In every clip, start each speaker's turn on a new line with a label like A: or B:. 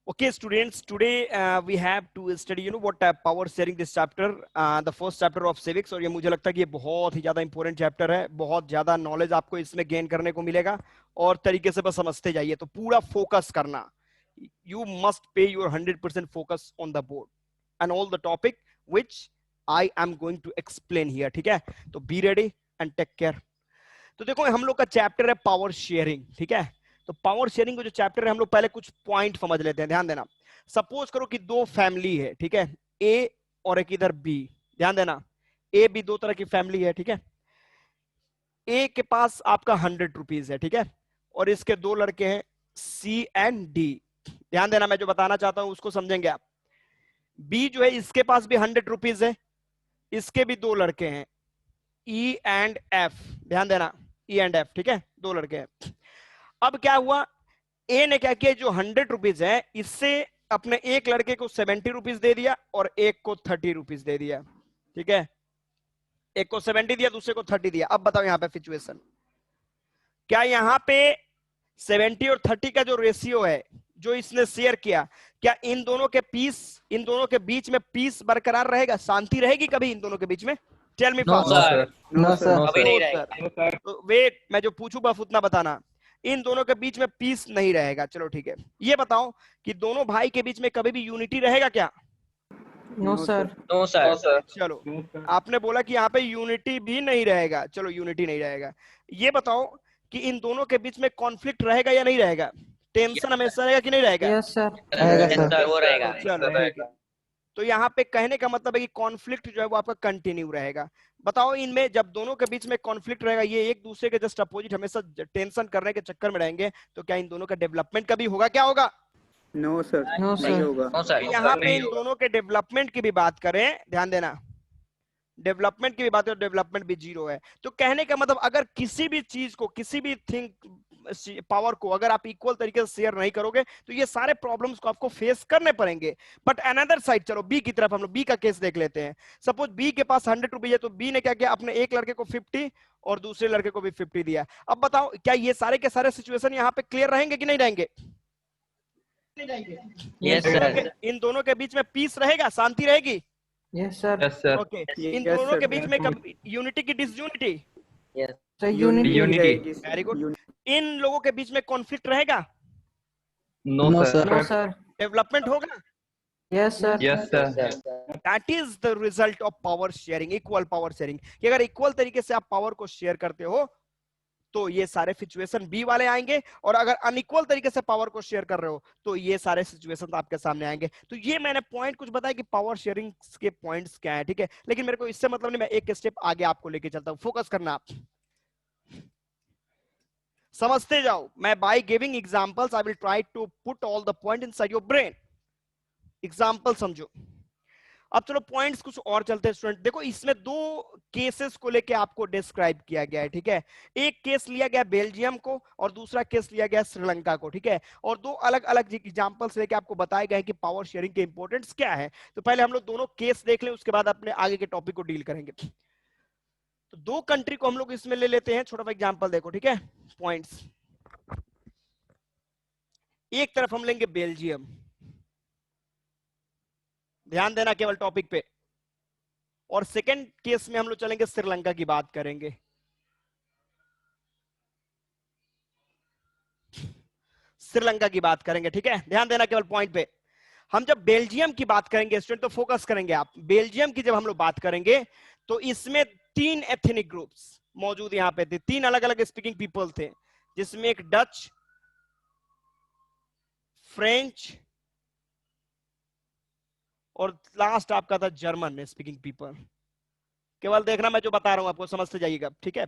A: Okay, students, today we have to study, what power sharing this chapter, the first chapter of civics. और ये मुझे लगता है कि ये बहुत ही ज्यादा इंपॉर्टेंट चैप्टर है, बहुत ज्यादा नॉलेज आपको इसमें गेन करने को मिलेगा और तरीके से बस समझते जाइए, तो पूरा फोकस करना. You must pay your 100% focus on the board and all the topic which I am going to explain here. ठीक है, तो be ready and take care. तो देखो हम लोग का चैप्टर है पावर शेयरिंग. ठीक है, तो पावर शेयरिंग का जो चैप्टर है हम लोग पहले कुछ पॉइंट समझ लेते हैं. ध्यान देना, सपोज करो कि दो फैमिली है. ठीक है, ए और एक इधर बी. ध्यान देना, ए बी दो तरह की फैमिली है. ठीक है, ए के पास आपका 100 रुपीज है. ठीक है, और इसके दो लड़के हैं सी एंड डी. ध्यान देना, मैं जो बताना चाहता हूं उसको समझेंगे आप. बी जो है इसके पास भी 100 रुपीज है, इसके भी दो लड़के हैं ई एंड एफ. ध्यान देना, ई एंड एफ. ठीक है, दो लड़के हैं. अब क्या हुआ, ए ने क्या किया, जो 100 रुपीज है इससे अपने एक लड़के को 70 रुपीज दे दिया और एक को 30 रुपीज दे दिया. ठीक है, एक को 70 दिया, दूसरे को 30 दिया. अब बताओ यहां पे सिचुएशन क्या, यहां पे 70 और 30 का जो रेशियो है जो इसने शेयर किया, क्या इन दोनों के पीस, इन दोनों के बीच में पीस बरकरार रहेगा, शांति रहेगी कभी इन दोनों के बीच में? Tell me fast.
B: No sir,
C: अभी नहीं रहेगा.
A: तो वेट, मैं जो पूछू बस उतना बताना. इन दोनों के बीच में पीस नहीं रहेगा. चलो ठीक है, ये बताओ कि दोनों भाई के बीच में कभी भी यूनिटी रहेगा क्या?
B: No sir,
C: no sir.
A: चलो, आपने बोला कि यहाँ पे यूनिटी भी नहीं रहेगा. चलो, यूनिटी नहीं रहेगा. ये बताओ कि इन दोनों के बीच में कॉन्फ्लिक्ट रहेगा या नहीं रहेगा? टेंशन हमेशा रहेगा कि नहीं रहेगा?
B: यस सर,
C: वो रहेगा.
A: चलो ठीक है, तो यहाँ पे कहने का मतलब है कि कॉन्फ्लिक्ट जो है वो आपका कंटिन्यू रहेगा. बताओ, इनमें जब दोनों के बीच में कॉन्फ्लिक्ट रहेगा, ये एक दूसरे के जस्ट अपोजिट हमेशा टेंशन करने के चक्कर में रहेंगे, तो क्या इन दोनों का डेवलपमेंट कभी होगा? क्या होगा?
D: नो सर,
B: नो
D: नहीं
B: सर,
D: होगा.
C: No sir.
A: यहाँ पे इन दोनों के डेवलपमेंट की भी बात करें, ध्यान देना, डेवलपमेंट की भी बात करें, डेवलपमेंट भी जीरो है. तो कहने का मतलब अगर किसी भी चीज को, किसी भी थिंग पावर को अगर आप इक्वल तरीके से शेयर नहीं करोगे तो ये सारे प्रॉब्लम्स को आपको फेस करने पड़ेंगे. बट अनदर साइड, चलो बी की तरफ हम लोग बी का केस देख लेते हैं. सपोज बी के पास 100 रुपीज है, तो बी ने क्या किया, अपने एक लड़के को 50 और दूसरे लड़के को भी 50 दिया. अब बताओ, क्या ये सारे के सारे सिचुएशन यहाँ पे क्लियर रहेंगे कि नहीं रहेंगे?
C: Yes sir.
A: इन दोनों के बीच में पीस रहेगा, शांति रहेगी?
B: यस सर,
A: ओके, इन दोनों के बीच में कब यूनिटी की disunity?
B: Sir unity,
A: very good. इन लोगों के बीच में कॉन्फ्लिक्ट रहेगा?
B: नो सर,
A: डेवलपमेंट होगा?
B: Yes sir,
A: that is the result of power sharing, equal power sharing. कि अगर इक्वल तरीके से आप पावर को शेयर करते हो तो ये सारे सिचुएशन बी वाले आएंगे, और अगर अनइक्वल तरीके से पावर को शेयर कर रहे हो तो ये सारे सिचुएशन आपके सामने आएंगे. तो ये मैंने पॉइंट कुछ बताया कि पावर शेयरिंग के पॉइंट्स क्या है. ठीक है, लेकिन मेरे को इससे मतलब नहीं, मैं एक स्टेप आगे आपको लेके चलता हूं. फोकस करना, आप समझते जाओ. मैं by giving examples I will try to put all the point inside your brain. Example समझो. अब चलो पॉइंट्स कुछ और चलते हैं स्टूडेंट. देखो, इसमें दो केसेस को लेके आपको डिस्क्राइब किया गया है. ठीक है, एक केस लिया गया बेल्जियम को और दूसरा केस लिया गया श्रीलंका को. ठीक है, और दो अलग अलग एग्जांपल्स लेके आपको बताए गए कि पावर शेयरिंग के इंपॉर्टेंस क्या है. तो पहले हम लोग दोनों केस देख लें, उसके बाद अपने आगे के टॉपिक को डील करेंगे. तो दो कंट्री को हम लोग इसमें ले लेते हैं. छोटा सा एग्जांपल देखो. ठीक है, पॉइंट्स. एक तरफ हम लेंगे बेल्जियम. ध्यान देना केवल टॉपिक पे. और सेकंड केस में हम लोग चलेंगे श्रीलंका की बात करेंगे. श्रीलंका की बात करेंगे. ठीक है, ध्यान देना केवल पॉइंट पे. हम जब बेल्जियम की बात करेंगे स्टूडेंट, तो फोकस करेंगे आप. बेल्जियम की जब हम लोग बात करेंगे तो इसमें 3 एथनिक ग्रुप्स मौजूद यहां पे थे. 3 अलग अलग स्पीकिंग पीपल थे, जिसमें एक डच, फ्रेंच और लास्ट आपका था जर्मन स्पीकिंग पीपल. केवल देखना, मैं जो बता रहा हूं आपको समझते जाइएगा. ठीक है,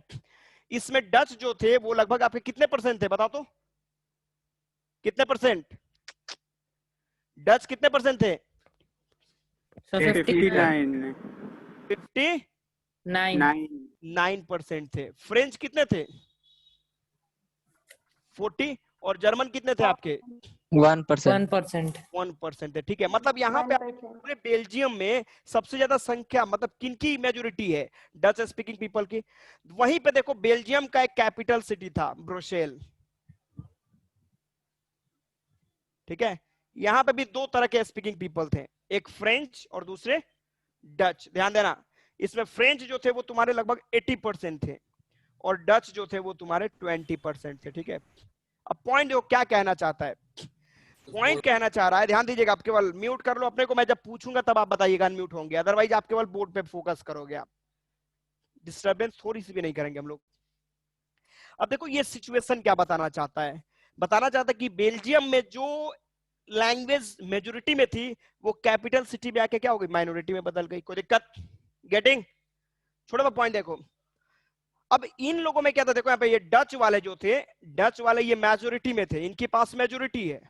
A: इसमें डच जो थे वो लगभग आपके कितने परसेंट थे, बताओ तो कितने परसेंट? डच कितने परसेंट थे? 59% थे. फ्रेंच कितने थे? 40. और जर्मन कितने थे आपके? 1% है. ठीक है, मतलब यहाँ पे पूरे बेल्जियम में सबसे ज्यादा संख्या, मतलब किनकी मेजोरिटी है? डच स्पीकिंग पीपल की. वहीं पे देखो, बेल्जियम का एक कैपिटल सिटी था ब्रुसेल. ठीक है, यहां पे भी दो तरह के स्पीकिंग पीपल थे, एक फ्रेंच और दूसरे डच। ध्यान देना, इसमें फ्रेंच जो थे वो तुम्हारे लगभग 80% थे और डच जो थे वो तुम्हारे 20% थे। ठीक है, अब पॉइंट देखो क्या कहना चाहता है। पॉइंट कहना चाह रहा है, ध्यान दीजिएगा, आप केवल म्यूट कर लो अपने को, मैं जब पूछूंगा तब आप बताइएगा अनम्यूट होंगे, अदरवाइज आप केवल बोर्ड पे फोकस करोगे, आप डिस्टरबेंस थोड़ी सी भी नहीं करेंगे हम लोग। अब देखो ये सिचुएशन क्या बताना चाहता है, बताना चाहता है कि बेल्जियम में जो लैंग्वेज मेजोरिटी में थी वो कैपिटल सिटी में आके क्या हो गई, माइनॉरिटी में बदल गई। कोई दिक्कत? गेटिंग? छोटा सा पॉइंट देखो, अब इन लोगों में क्या था, देखो यहाँ पे ये डच वाले जो थे, डच वाले ये मेजोरिटी में थे, इनके पास मेजोरिटी है,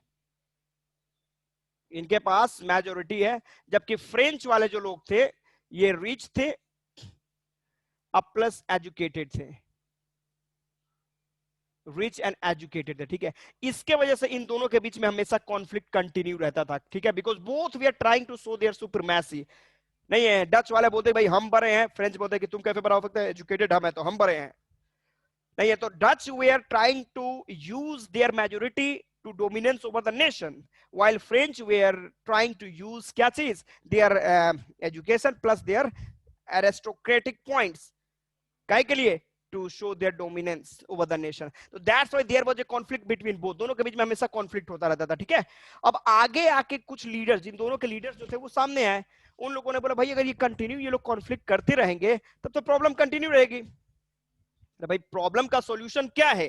A: इनके पास मेजोरिटी है, जबकि फ्रेंच वाले जो लोग थे ये रिच थे अब प्लस एजुकेटेड थे, रिच एंड एजुकेटेड थे। ठीक है, इसके वजह से इन दोनों के बीच में हमेशा कॉन्फ्लिक्ट कंटिन्यू रहता था। ठीक है, because both we are trying to show their supremacy. नहीं है, डच वाले बोलते भाई हम बड़े हैं, फ्रेंच बोलते कि तुम कैसे बड़ा हो सकते हैं, एजुकेटेड हम है तो हम बड़े हैं। नहीं है, तो Dutch we are trying to use their majority to dominance over the nation, while French were trying to use क्या चीज, their education plus their aristocratic points, काय के लिए, to show their dominance over the nation. So that's why there was a conflict between both, दोनों के बीच में हमेशा conflict होता रहता था। ठीक है, अब आगे आके कुछ लीडर्स, जिन दोनों के लीडर्स जो थे वो सामने आए, उन लोगों ने बोला भाई अगर ये कंटिन्यू ये लोग कॉन्फ्लिक्ट करते रहेंगे तब तो प्रॉब्लम कंटिन्यू रहेगी। भाई प्रॉब्लम का सॉल्यूशन क्या है,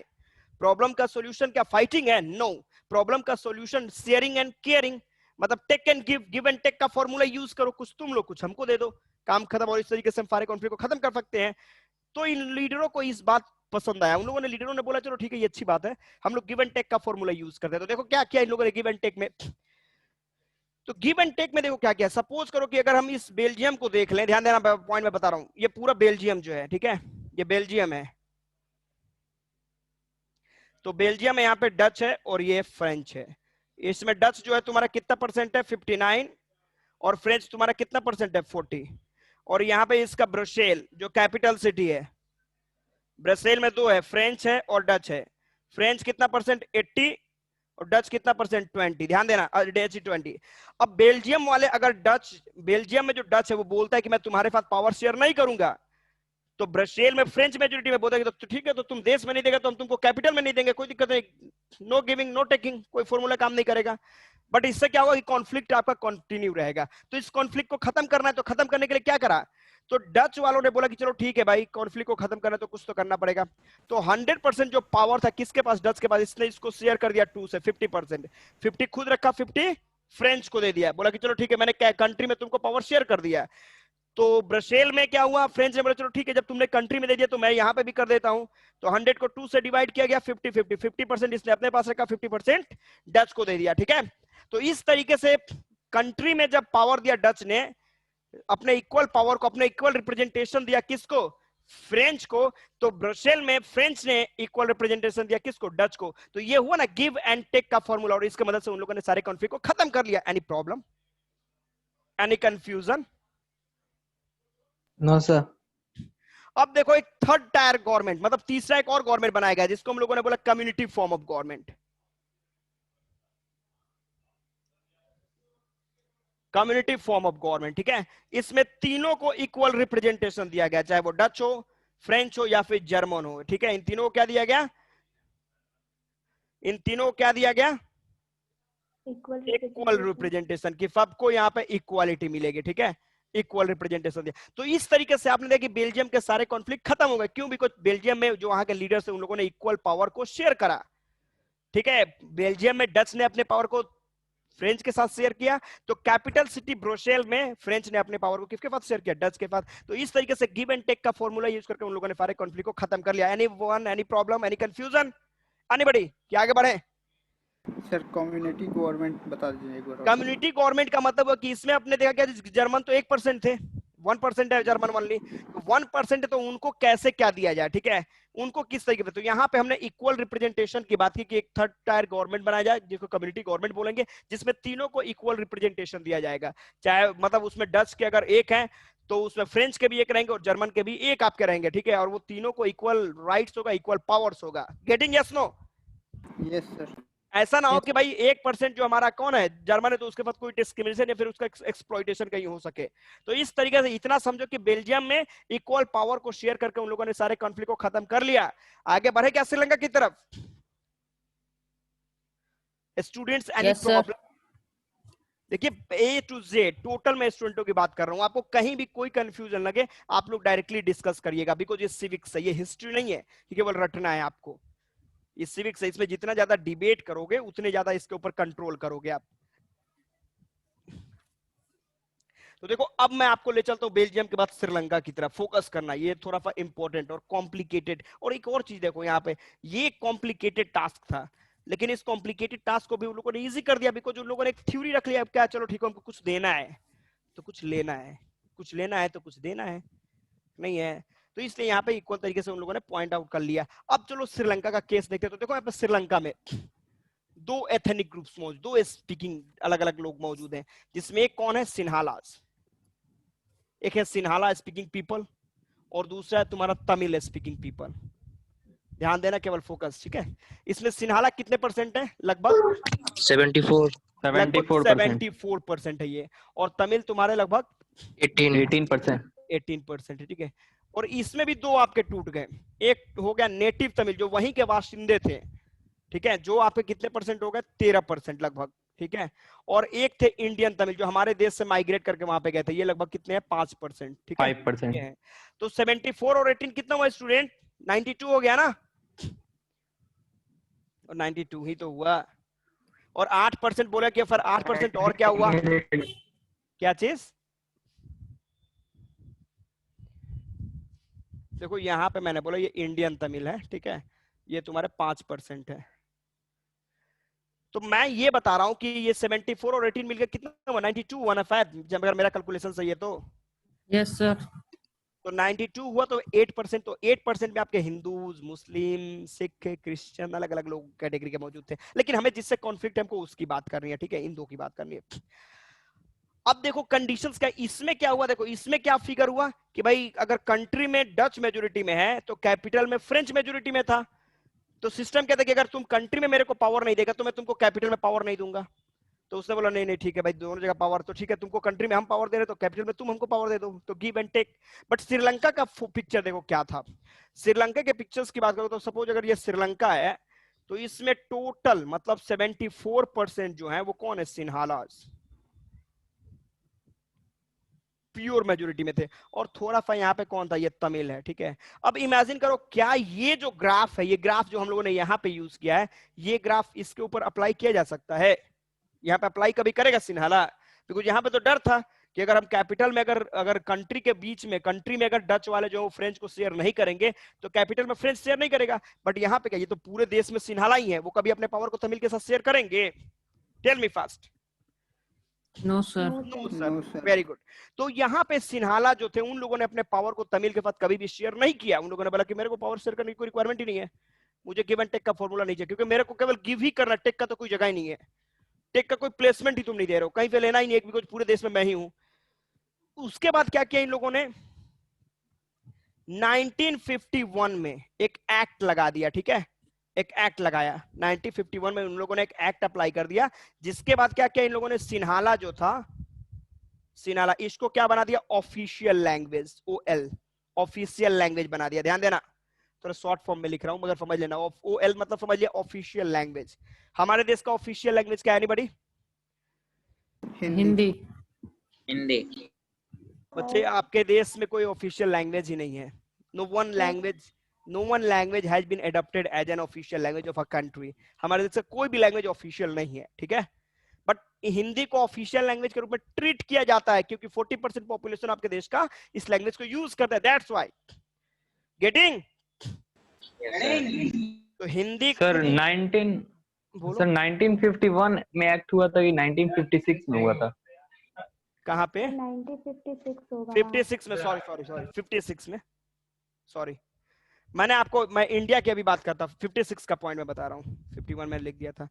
A: प्रॉब्लम का सॉल्यूशन क्या फाइटिंग है? नो, प्रॉब्लम का सॉल्यूशन शेयरिंग एंड केयरिंग, मतलब take and give, give and take का फॉर्मूला यूज करो, कुछ तुम लोग कुछ हमको दे दो, काम खत्म, और इस तरीके से हम सारे कॉन्फ्लिक्ट को खत्म कर सकते हैं। तो इन लीडरों को इस बात पसंद आया, उन लोगों ने, लीडरों ने बोला चलो ठीक है ये अच्छी बात है, हम लोग गिव एंड टेक का फॉर्मूला यूज करते हैं। तो देखो क्या किया इन लोगों ने गिव एंड टेक में, तो गिव एंड टेक में देखो क्या किया। सपोज करो कि अगर हम इस बेल्जियम को देख लें, ध्यान देना पॉइंट मैं बता रहा हूं, ये पूरा बेल्जियम जो है, ठीक है, ये बेल्जियम है, तो बेल्जियम में यहाँ पे डच है और ये फ्रेंच है। इसमें डच जो है तुम्हारा कितना परसेंट है, 59, और फ्रेंच तुम्हारा कितना परसेंट है, 40। और यहाँ पे इसका ब्रसेल जो कैपिटल सिटी है, ब्रसेल में दो है, फ्रेंच है और डच है। फ्रेंच कितना परसेंट, 80, और डच कितना परसेंट, 20। ध्यान देना, डच 20। अब बेल्जियम वाले अगर डच, बेल्जियम में जो डच है वो बोलता है कि मैं तुम्हारे साथ पावर शेयर नहीं करूंगा, तो ब्रसेल में फ्रेंच मेजोरिटी में बोलता है तो ठीक है, तो तुम देश में नहीं देगा तो हम तुमको कैपिटल में नहीं देंगे, कोई दिक्कत नहीं, नो गिविंग नो टेकिंग, कोई फॉर्मूला काम नहीं करेगा। बट इससे क्या होगा कि कॉन्फ्लिक्ट आपका कंटिन्यू रहेगा। तो इस कॉन्फ्लिक्ट को खत्म करना है, तो खत्म करने के लिए क्या करा, तो डच वालों ने बोला कि चलो ठीक है भाई, कॉन्फ्लिक्ट को खत्म करना है तो कुछ तो करना पड़ेगा। तो 100% जो पावर था किसके पास, डच के पास, इसने इसको शेयर कर दिया 2 से 50%, 50 खुद रखा, 50 फ्रेंच को दे दिया, बोला कि चलो ठीक है मैंने कंट्री में तुमको पावर शेयर कर दिया। तो ब्रसेल में क्या हुआ, फ्रेंच ने बोला चलो ठीक है जब तुमने कंट्री में दे दिया तो मैं यहां पे भी कर देता हूं, तो 100 को 2 से डिवाइड किया गया, 50-50, 50% इसने अपने पास रखा, 50% डच को दे दिया। ठीक है, तो इस तरीके से कंट्री में जब पावर दिया डच ने, अपने इक्वल पावर को, अपने इक्वल रिप्रेजेंटेशन दिया किसको, फ्रेंच को, तो ब्रसेल में फ्रेंच ने इक्वल रिप्रेजेंटेशन दिया किसको, डच को। तो ये हुआ ना गिव एंड टेक का फॉर्मूला, और इसकी मदद से उन लोगों ने सारे कॉन्फ्लिक्ट को खत्म कर लिया। Any problem, any confusion?
B: No sir.
A: अब देखो एक थर्ड टायर गवर्नमेंट, मतलब तीसरा एक और गवर्नमेंट बनाया गया जिसको हम लोगों ने बोला community form of government. Community form of government, ठीक है, इसमें तीनों को इक्वल रिप्रेजेंटेशन दिया गया, चाहे वो डच हो, फ्रेंच हो या फिर जर्मन हो। ठीक है, इन तीनों को क्या दिया गया, इन तीनों को क्या दिया गया, इक्वल रिप्रेजेंटेशन, की सबको यहाँ पे इक्वालिटी मिलेगी। ठीक है, इक्वल रिप्रेजेंटेशन दिया। तो इस तरीके से आपने देखा कि बेल्जियम के सारे कॉन्फ्लिक्ट खत्म हो गए। क्यों? बिकॉज बेल्जियम में जो वहां के लीडर्स हैं उन लोगों ने इक्वल पावर को शेयर करा। ठीक है, बेल्जियम में डच ने अपने पावर को फ्रेंच के साथ शेयर किया, तो कैपिटल सिटी ब्रुसेल में फ्रेंच ने अपने पावर को किसके साथ शेयर किया, डच के साथ। तो इस तरीके से गिव एंड टेक का फॉर्मूला यूज करके उन लोगों ने सारे कॉन्फ्लिक्ट को खत्म कर लिया। Any one, any problem, any confusion, anybody? क्या आगे बढ़े?
D: सर कम्युनिटी गवर्नमेंट बता दीजिए एक बार।
A: कम्युनिटी गवर्नमेंट का मतलब है कि इसमें आपने देखा क्या, जर्मन तो 1% थे, 1% है जर्मन ओनली, 1% तो उनको कैसे क्या दिया जाए, ठीक है, उनको किस तरीके से। तो यहाँ पे हमने इक्वल रिप्रेजेंटेशन की बात की कि एक थर्ड टायर गवर्नमेंट बनाया जाए जिसको कम्युनिटी गवर्नमेंट बोलेंगे, जिसमें तीनों को इक्वल रिप्रेजेंटेशन दिया जाएगा। चाहे मतलब उसमें डच के अगर एक है तो उसमें फ्रेंच के भी एक रहेंगे और जर्मन के भी एक आपके रहेंगे। ठीक है, और वो तीनों को इक्वल राइट्स होगा, इक्वल पावर्स होगा। Getting? Yes no?
D: Yes sir.
A: ऐसा ना हो कि भाई 1% जो हमारा कौन है जर्मन है तो उसके पास कोई डिस्क्रिमिनेशन या फिर उसका एक्सप्लॉइटेशन कहीं हो सके। तो इस तरीके से इतना समझो कि बेल्जियम में इक्वल पावर को शेयर करके उन लोगों ने सारे कॉन्फ्लिक्ट को खत्म कर लिया। आगे बढ़े क्या श्रीलंका की तरफ? Students any problem? देखिए ए टू जेड टोटल मैं स्टूडेंटों की बात कर रहा हूं, आपको कहीं भी कोई कंफ्यूजन लगे आप लोग डायरेक्टली डिस्कस करिएगा, बिकॉज ये सिविक्स है, ये हिस्ट्री नहीं है कि केवल रटना है आपको। ये सिविक्स है, इसमें जितना ज्यादा डिबेट करोगे उतने ज्यादा इसके ऊपर कंट्रोल करोगे आप। तो देखो अब मैं आपको ले चलता हूं बेल्जियम के बाद श्रीलंका की तरफ, फोकस करना ये थोड़ा सा इंपॉर्टेंट और कॉम्प्लिकेटेड। और एक और चीज देखो यहाँ पे, ये कॉम्प्लिकेटेड टास्क था लेकिन इस कॉम्प्लिकेटेड टास्क को भी उन लोगों ने इजी कर दिया, बिकॉज उन लोगों ने एक थ्योरी रख लिया, क्या चलो ठीक है हमको कुछ देना है तो कुछ लेना है, कुछ लेना है तो कुछ देना है, नहीं है तो इसलिए यहाँ पे इक्वल तरीके से उन लोगों ने पॉइंट आउट कर लिया। अब चलो श्रीलंका का केस देखते हैं। तो देखो यहाँ पे श्रीलंका में दो एथनिक ग्रुप्स मौजूद, दो स्पीकिंग अलग अलग लोग मौजूद हैं, जिसमें एक कौन है सिन्हालास, एक है सिन्हाला स्पीकिंग पीपल और दूसरा है तुम्हारा तमिल स्पीकिंग पीपल। ध्यान देना, केवल फोकस, ठीक है। इसमें सिन्हाला कितने परसेंट है? लगभग 74% है ये, और तमिल तुम्हारे लगभग 18% है, ठीक है। और इसमें भी दो आपके टूट गए, एक हो गया नेटिव तमिल जो वहीं के बाशिंदे थे, ठीक है, जो आपके कितने परसेंट हो गए? 13% लगभग, ठीक है। और एक थे इंडियन तमिल जो हमारे देश से माइग्रेट करके वहां पे गए थे, ये लगभग कितने हैं? 5%, ठीक है,
E: 5%।
A: तो 74 और 18 कितना हुआ स्टूडेंट? 92 हो गया ना, और 92 ही तो हुआ। और 8% बोला कि फिर 8% और क्या हुआ? क्या चीज? देखो यहाँ पे मैंने बोला ये इंडियन तमिल है, ठीक है, ये तुम्हारे 5% है। तो मैं ये बता रहा हूं कि ये 74 और 18 मिलकर कितना हुआ? 92 हुआ ना शायद, जब अगर मेरा कैलकुलेशन सही है तो।
B: Yes sir.
A: तो 92 हुआ तो 8%, तो 8% में आपके हिंदूज, मुस्लिम, सिख, क्रिश्चियन अलग अलग लोग कैटेगरी के मौजूद थे। लेकिन हमें जिससे कॉन्फ्लिक्ट है हमको उसकी बात करनी है, ठीक है, इन दो की बात करनी है। अब देखो कंडीशंस क्या, इसमें क्या हुआ? देखो इसमें क्या फिगर हुआ कि भाई अगर कंट्री में डच मेजोरिटी में है तो कैपिटल में फ्रेंच मेजोरिटी में था। तो सिस्टम कहता है कि अगर तुम कंट्री में मेरे को पावर नहीं देगा तो मैं तुमको कैपिटल में पावर नहीं दूंगा। तो उसने बोला नहीं नहीं ठीक है भाई, दोनों जगह पावर तो ठीक है, तुमको कंट्री में हम पावर दे रहे तो कैपिटल में तुम हमको पावर दे दो, तो give and take. But Sri Lanka का पिक्चर देखो क्या था। श्रीलंका के पिक्चर्स की बात करो तो सपोज अगर ये श्रीलंका है तो इसमें टोटल मतलब 74% जो है वो कौन है? सिन्हालास, प्योर मेजोरिटी में थे। और थोड़ा सा यहाँ पे कौन था? ये तमिल है, ठीक है। अब इमेजिन करो क्या ये जो ग्राफ है, ये ग्राफ जो हम लोगों ने यहाँ पे यूज किया है, ये ग्राफ इसके ऊपर अप्लाई किया जा सकता है? यहाँ पे अप्लाई कभी करेगा सिन्हाला? बिकॉज यहाँ पे तो डर था कि अगर हम कैपिटल में अगर कंट्री के बीच में, कंट्री में अगर डच वाले जो फ्रेंच को शेयर नहीं करेंगे तो कैपिटल में फ्रेंच शेयर नहीं करेगा। बट यहाँ पे क्या, ये तो पूरे देश में सिन्हाला ही है, वो कभी अपने पावर को तमिल के साथ शेयर करेंगे? Tell me fast.
B: No sir.
A: No sir, very good. तो यहाँ पे सिन्हाला जो थे उन लोगों ने अपने पावर को तमिल के साथ कभी भी शेयर नहीं किया। उन लोगों ने बोला कि मेरे को पावर शेयर करने की कोई रिक्वायरमेंट ही नहीं है, मुझे गिव एंड टेक का फॉर्मूला नहीं चाहिए, क्योंकि मेरे को केवल गिव ही करना, टेक का तो कोई जगह ही नहीं है, टेक का कोई प्लेसमेंट ही तुम नहीं दे रहे हो, कहीं पे लेना ही नहीं है, बिकॉज पूरे देश में मैं ही हूं। उसके बाद क्या किया इन लोगों ने? 1951 में एक एक्ट लगा दिया, ठीक है, एक एक्ट लगाया 1951 में, उन लोगों ने एक एक्ट अप्लाई कर दिया। जिसके बाद क्या किया इन लोगों ने? सिन्हाला जो था, सिन्हाला, इसको क्या बना दिया? Official language, OL, official language बना दिया। ध्यान देना, थोड़ा शॉर्ट फॉर्म में लिख रहा हूं मगर समझ लेना, OL मतलब समझ लिया ऑफिशियल लैंग्वेज। हमारे देश का ऑफिशियल लैंग्वेज क्या है एनीबॉडी?
B: हिंदी।
C: हिंदी।
A: बच्चे आपके देश में कोई ऑफिशियल लैंग्वेज ही नहीं है। No one language has been adopted as an official language of a country. हमारे देश से कोई भी लैंग्वेज ऑफिशियल नहीं है, ठीक है। बट हिंदी को ऑफिशियल लैंग्वेज के रूप में ट्रीट किया जाता है क्योंकि 40% पॉपुलेशन आपके देश का इस लैंग्वेज को यूज करता है, दैट्स व्हाई। गेटिंग? तो हिंदी
E: सर
A: बोलो।
E: 1951 में एक्ट हुआ था कि 1956 में हुआ था?
A: कहाँ पे?
F: 1956 होगा।
A: 56 में, सॉरी 56 में, सॉरी मैंने आपको, मैं इंडिया की अभी बात करता, 56 का पॉइंट मैं बता रहा हूँ, 51 मैंने लिख दिया था।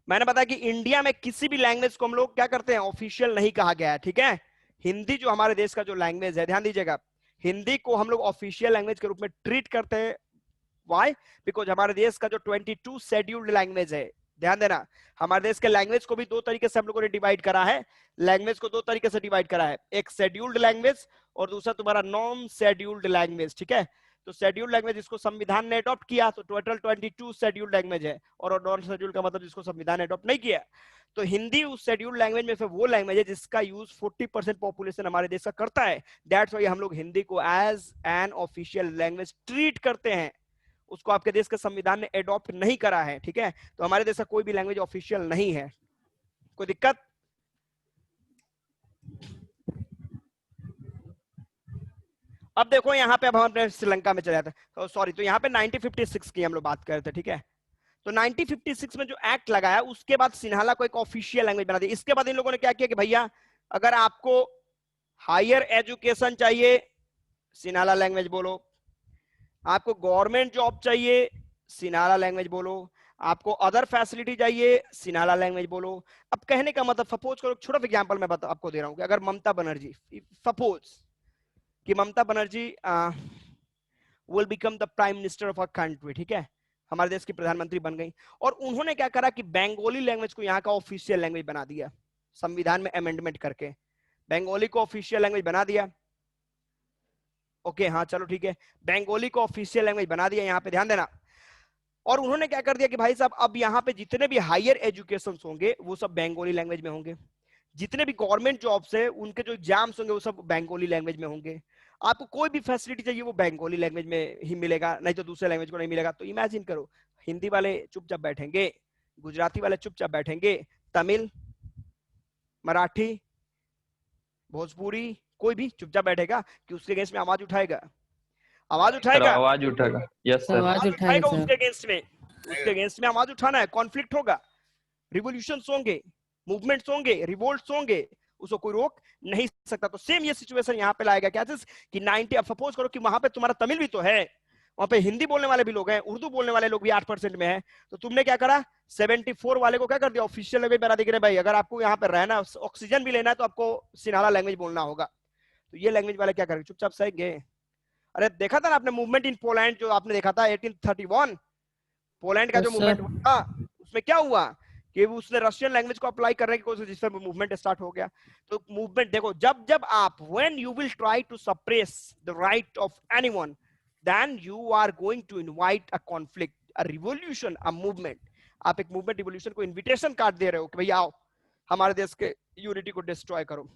A: मैंने बताया कि इंडिया में किसी भी लैंग्वेज को हम लोग क्या करते हैं? ऑफिशियल नहीं कहा गया है, ठीक है। हिंदी जो हमारे देश का जो लैंग्वेज है, ध्यान दीजिएगा, हिंदी को हम लोग ऑफिशियल लैंग्वेज के रूप में ट्रीट करते हैं। व्हाई? बिकॉज हमारे देश का जो 22 शेड्यूल्ड लैंग्वेज है, ध्यान देना, हमारे देश के लैंग्वेज को भी दो तरीके से हम लोगों ने डिवाइड करा है। लैंग्वेज को दो तरीके से डिवाइड करा है, एक शेड्यूल्ड लैंग्वेज और दूसरा तुम्हारा नॉन शेड्यूल्ड लैंग्वेज। ठीक है, तो शेड्यूल्ड लैंग्वेज जिसको संविधान ने अडॉप्ट किया तो टोटल 22 शेड्यूल्ड लैंग्वेज है, और नॉन शेड्यूल्ड का मतलब जिसको संविधान ने अडॉप्ट नहीं किया। तो हिंदी उस शेड्यूल्ड लैंग्वेज में से वो लैंग्वेज है जिसका यूज 40% पॉपुलेशन हमारे देश का करता है। दैट्स व्हाई हम लोग हिंदी को as an official language treat करते हैं। उसको आपके देश के संविधान ने अडॉप्ट नहीं करा है। ठीक है, तो हमारे देश का कोई भी लैंग्वेज ऑफिशियल नहीं है। कोई दिक्कत? अब देखो यहाँ पे अब हम अपने श्रीलंका में चले जाते हैं, तो सॉरी, तो यहाँ पे 1956 की हम लोग बात कर रहे थे। ठीक है, तो 1956 में जो एक्ट लगाया उसके बाद सिन्हाला को एक ऑफिशियल लैंग्वेज बना दी। इसके बाद इन लोगों ने क्या किया कि भैया अगर आपको हायर एजुकेशन चाहिए सिन्हाला लैंग्वेज बोलो, आपको गवर्नमेंट जॉब चाहिए सिन्हाला लैंग्वेज बोलो, आपको अदर फैसिलिटी चाहिए सिन्हाला लैंग्वेज बोलो। अब कहने का मतलब, सपोज करो छोटा सा एग्जांपल मैं आपको दे रहा हूं कि अगर ममता बनर्जी, सपोज कि Mamata Banerjee will become the prime minister of a country, ठीक है, हमारे देश की प्रधानमंत्री बन गई, और उन्होंने क्या करा कि बंगाली लैंग्वेज को यहाँ का ऑफिशियल लैंग्वेज बना दिया, संविधान में अमेंडमेंट करके बंगाली को ऑफिशियल लैंग्वेज बना दिया। ओके, हाँ चलो ठीक है, बंगाली को ऑफिशियल लैंग्वेज बना दिया, यहाँ पे ध्यान देना। और उन्होंने क्या कर दिया कि भाई साहब अब यहाँ पे जितने भी हायर एजुकेशन होंगे वो सब बंगाली लैंग्वेज में होंगे, जितने भी गवर्नमेंट जॉब्स है उनके जो एग्जाम्स होंगे वो सब बंगाली लैंग्वेज में होंगे, आपको कोई भी फैसिलिटी चाहिए वो बंगाली लैंग्वेज में ही मिलेगा, नहीं तो दूसरे लैंग्वेज को नहीं मिलेगा। तो इमेजिन करो, हिंदी वाले चुपचाप बैठेंगे, गुजराती वाले चुपचाप बैठेंगे, तमिल, मराठी, भोजपुरी कोई भी चुपचाप बैठेगा कि उसके अगेंस्ट में आवाज उठाएगा? आवाज उठाएगा,
E: आवाज उठाएगा, यस सर,
B: आवाज
A: उठाएगा
B: सर।
A: उसके अगेंस्ट में, उसके अगेंस्ट में आवाज उठाना है, कॉन्फ्लिक्ट होगा, रिवोल्यूशंस होंगे, मूवमेंट्स होंगे, रिवोल्ट्स होंगे, उसको कोई रोक नहीं सकता। तो सेम ये सिचुएशन यहाँ पे लाएगा क्या कि 90, अब सपोज करो कि वहां पे तुम्हारा तमिल भी तो है, वहां पे हिंदी बोलने वाले भी लोग हैं, उर्दू बोलने वाले लोग भी 8% में है, तो तुमने क्या करा 74 वाले को क्या कर दिया, ऑफिशियल लैंग्वेज बना दी, भाई अगर आपको यहाँ पे रहना, ऑक्सीजन भी लेना है तो आपको सिन्हाला लैंग्वेज बोलना होगा। तो ये लैंग्वेज वाले क्या करेंगे, चुपचाप सहेंगे। अरे देखा था ना आपने मूवमेंट इन पोलैंड जो आपने देखा था 1831, पोलैंड का जो मूवमेंट हुआ था उसमें क्या हुआ कि उसने रशियन लैंग्वेज को अप्लाई करने की कोशिश, जिससे मूवमेंट स्टार्ट हो गया। तो मूवमेंट देखो, जब जब आप when you will try to suppress the right of anyone, then you are going to invite a conflict, a revolution, a movement. आप एक मूवमेंट रिवॉल्यूशन को इन्विटेशन कार्ड दे रहे हो कि भैया आओ हमारे देश के यूनिटी को डिस्ट्रॉय करो।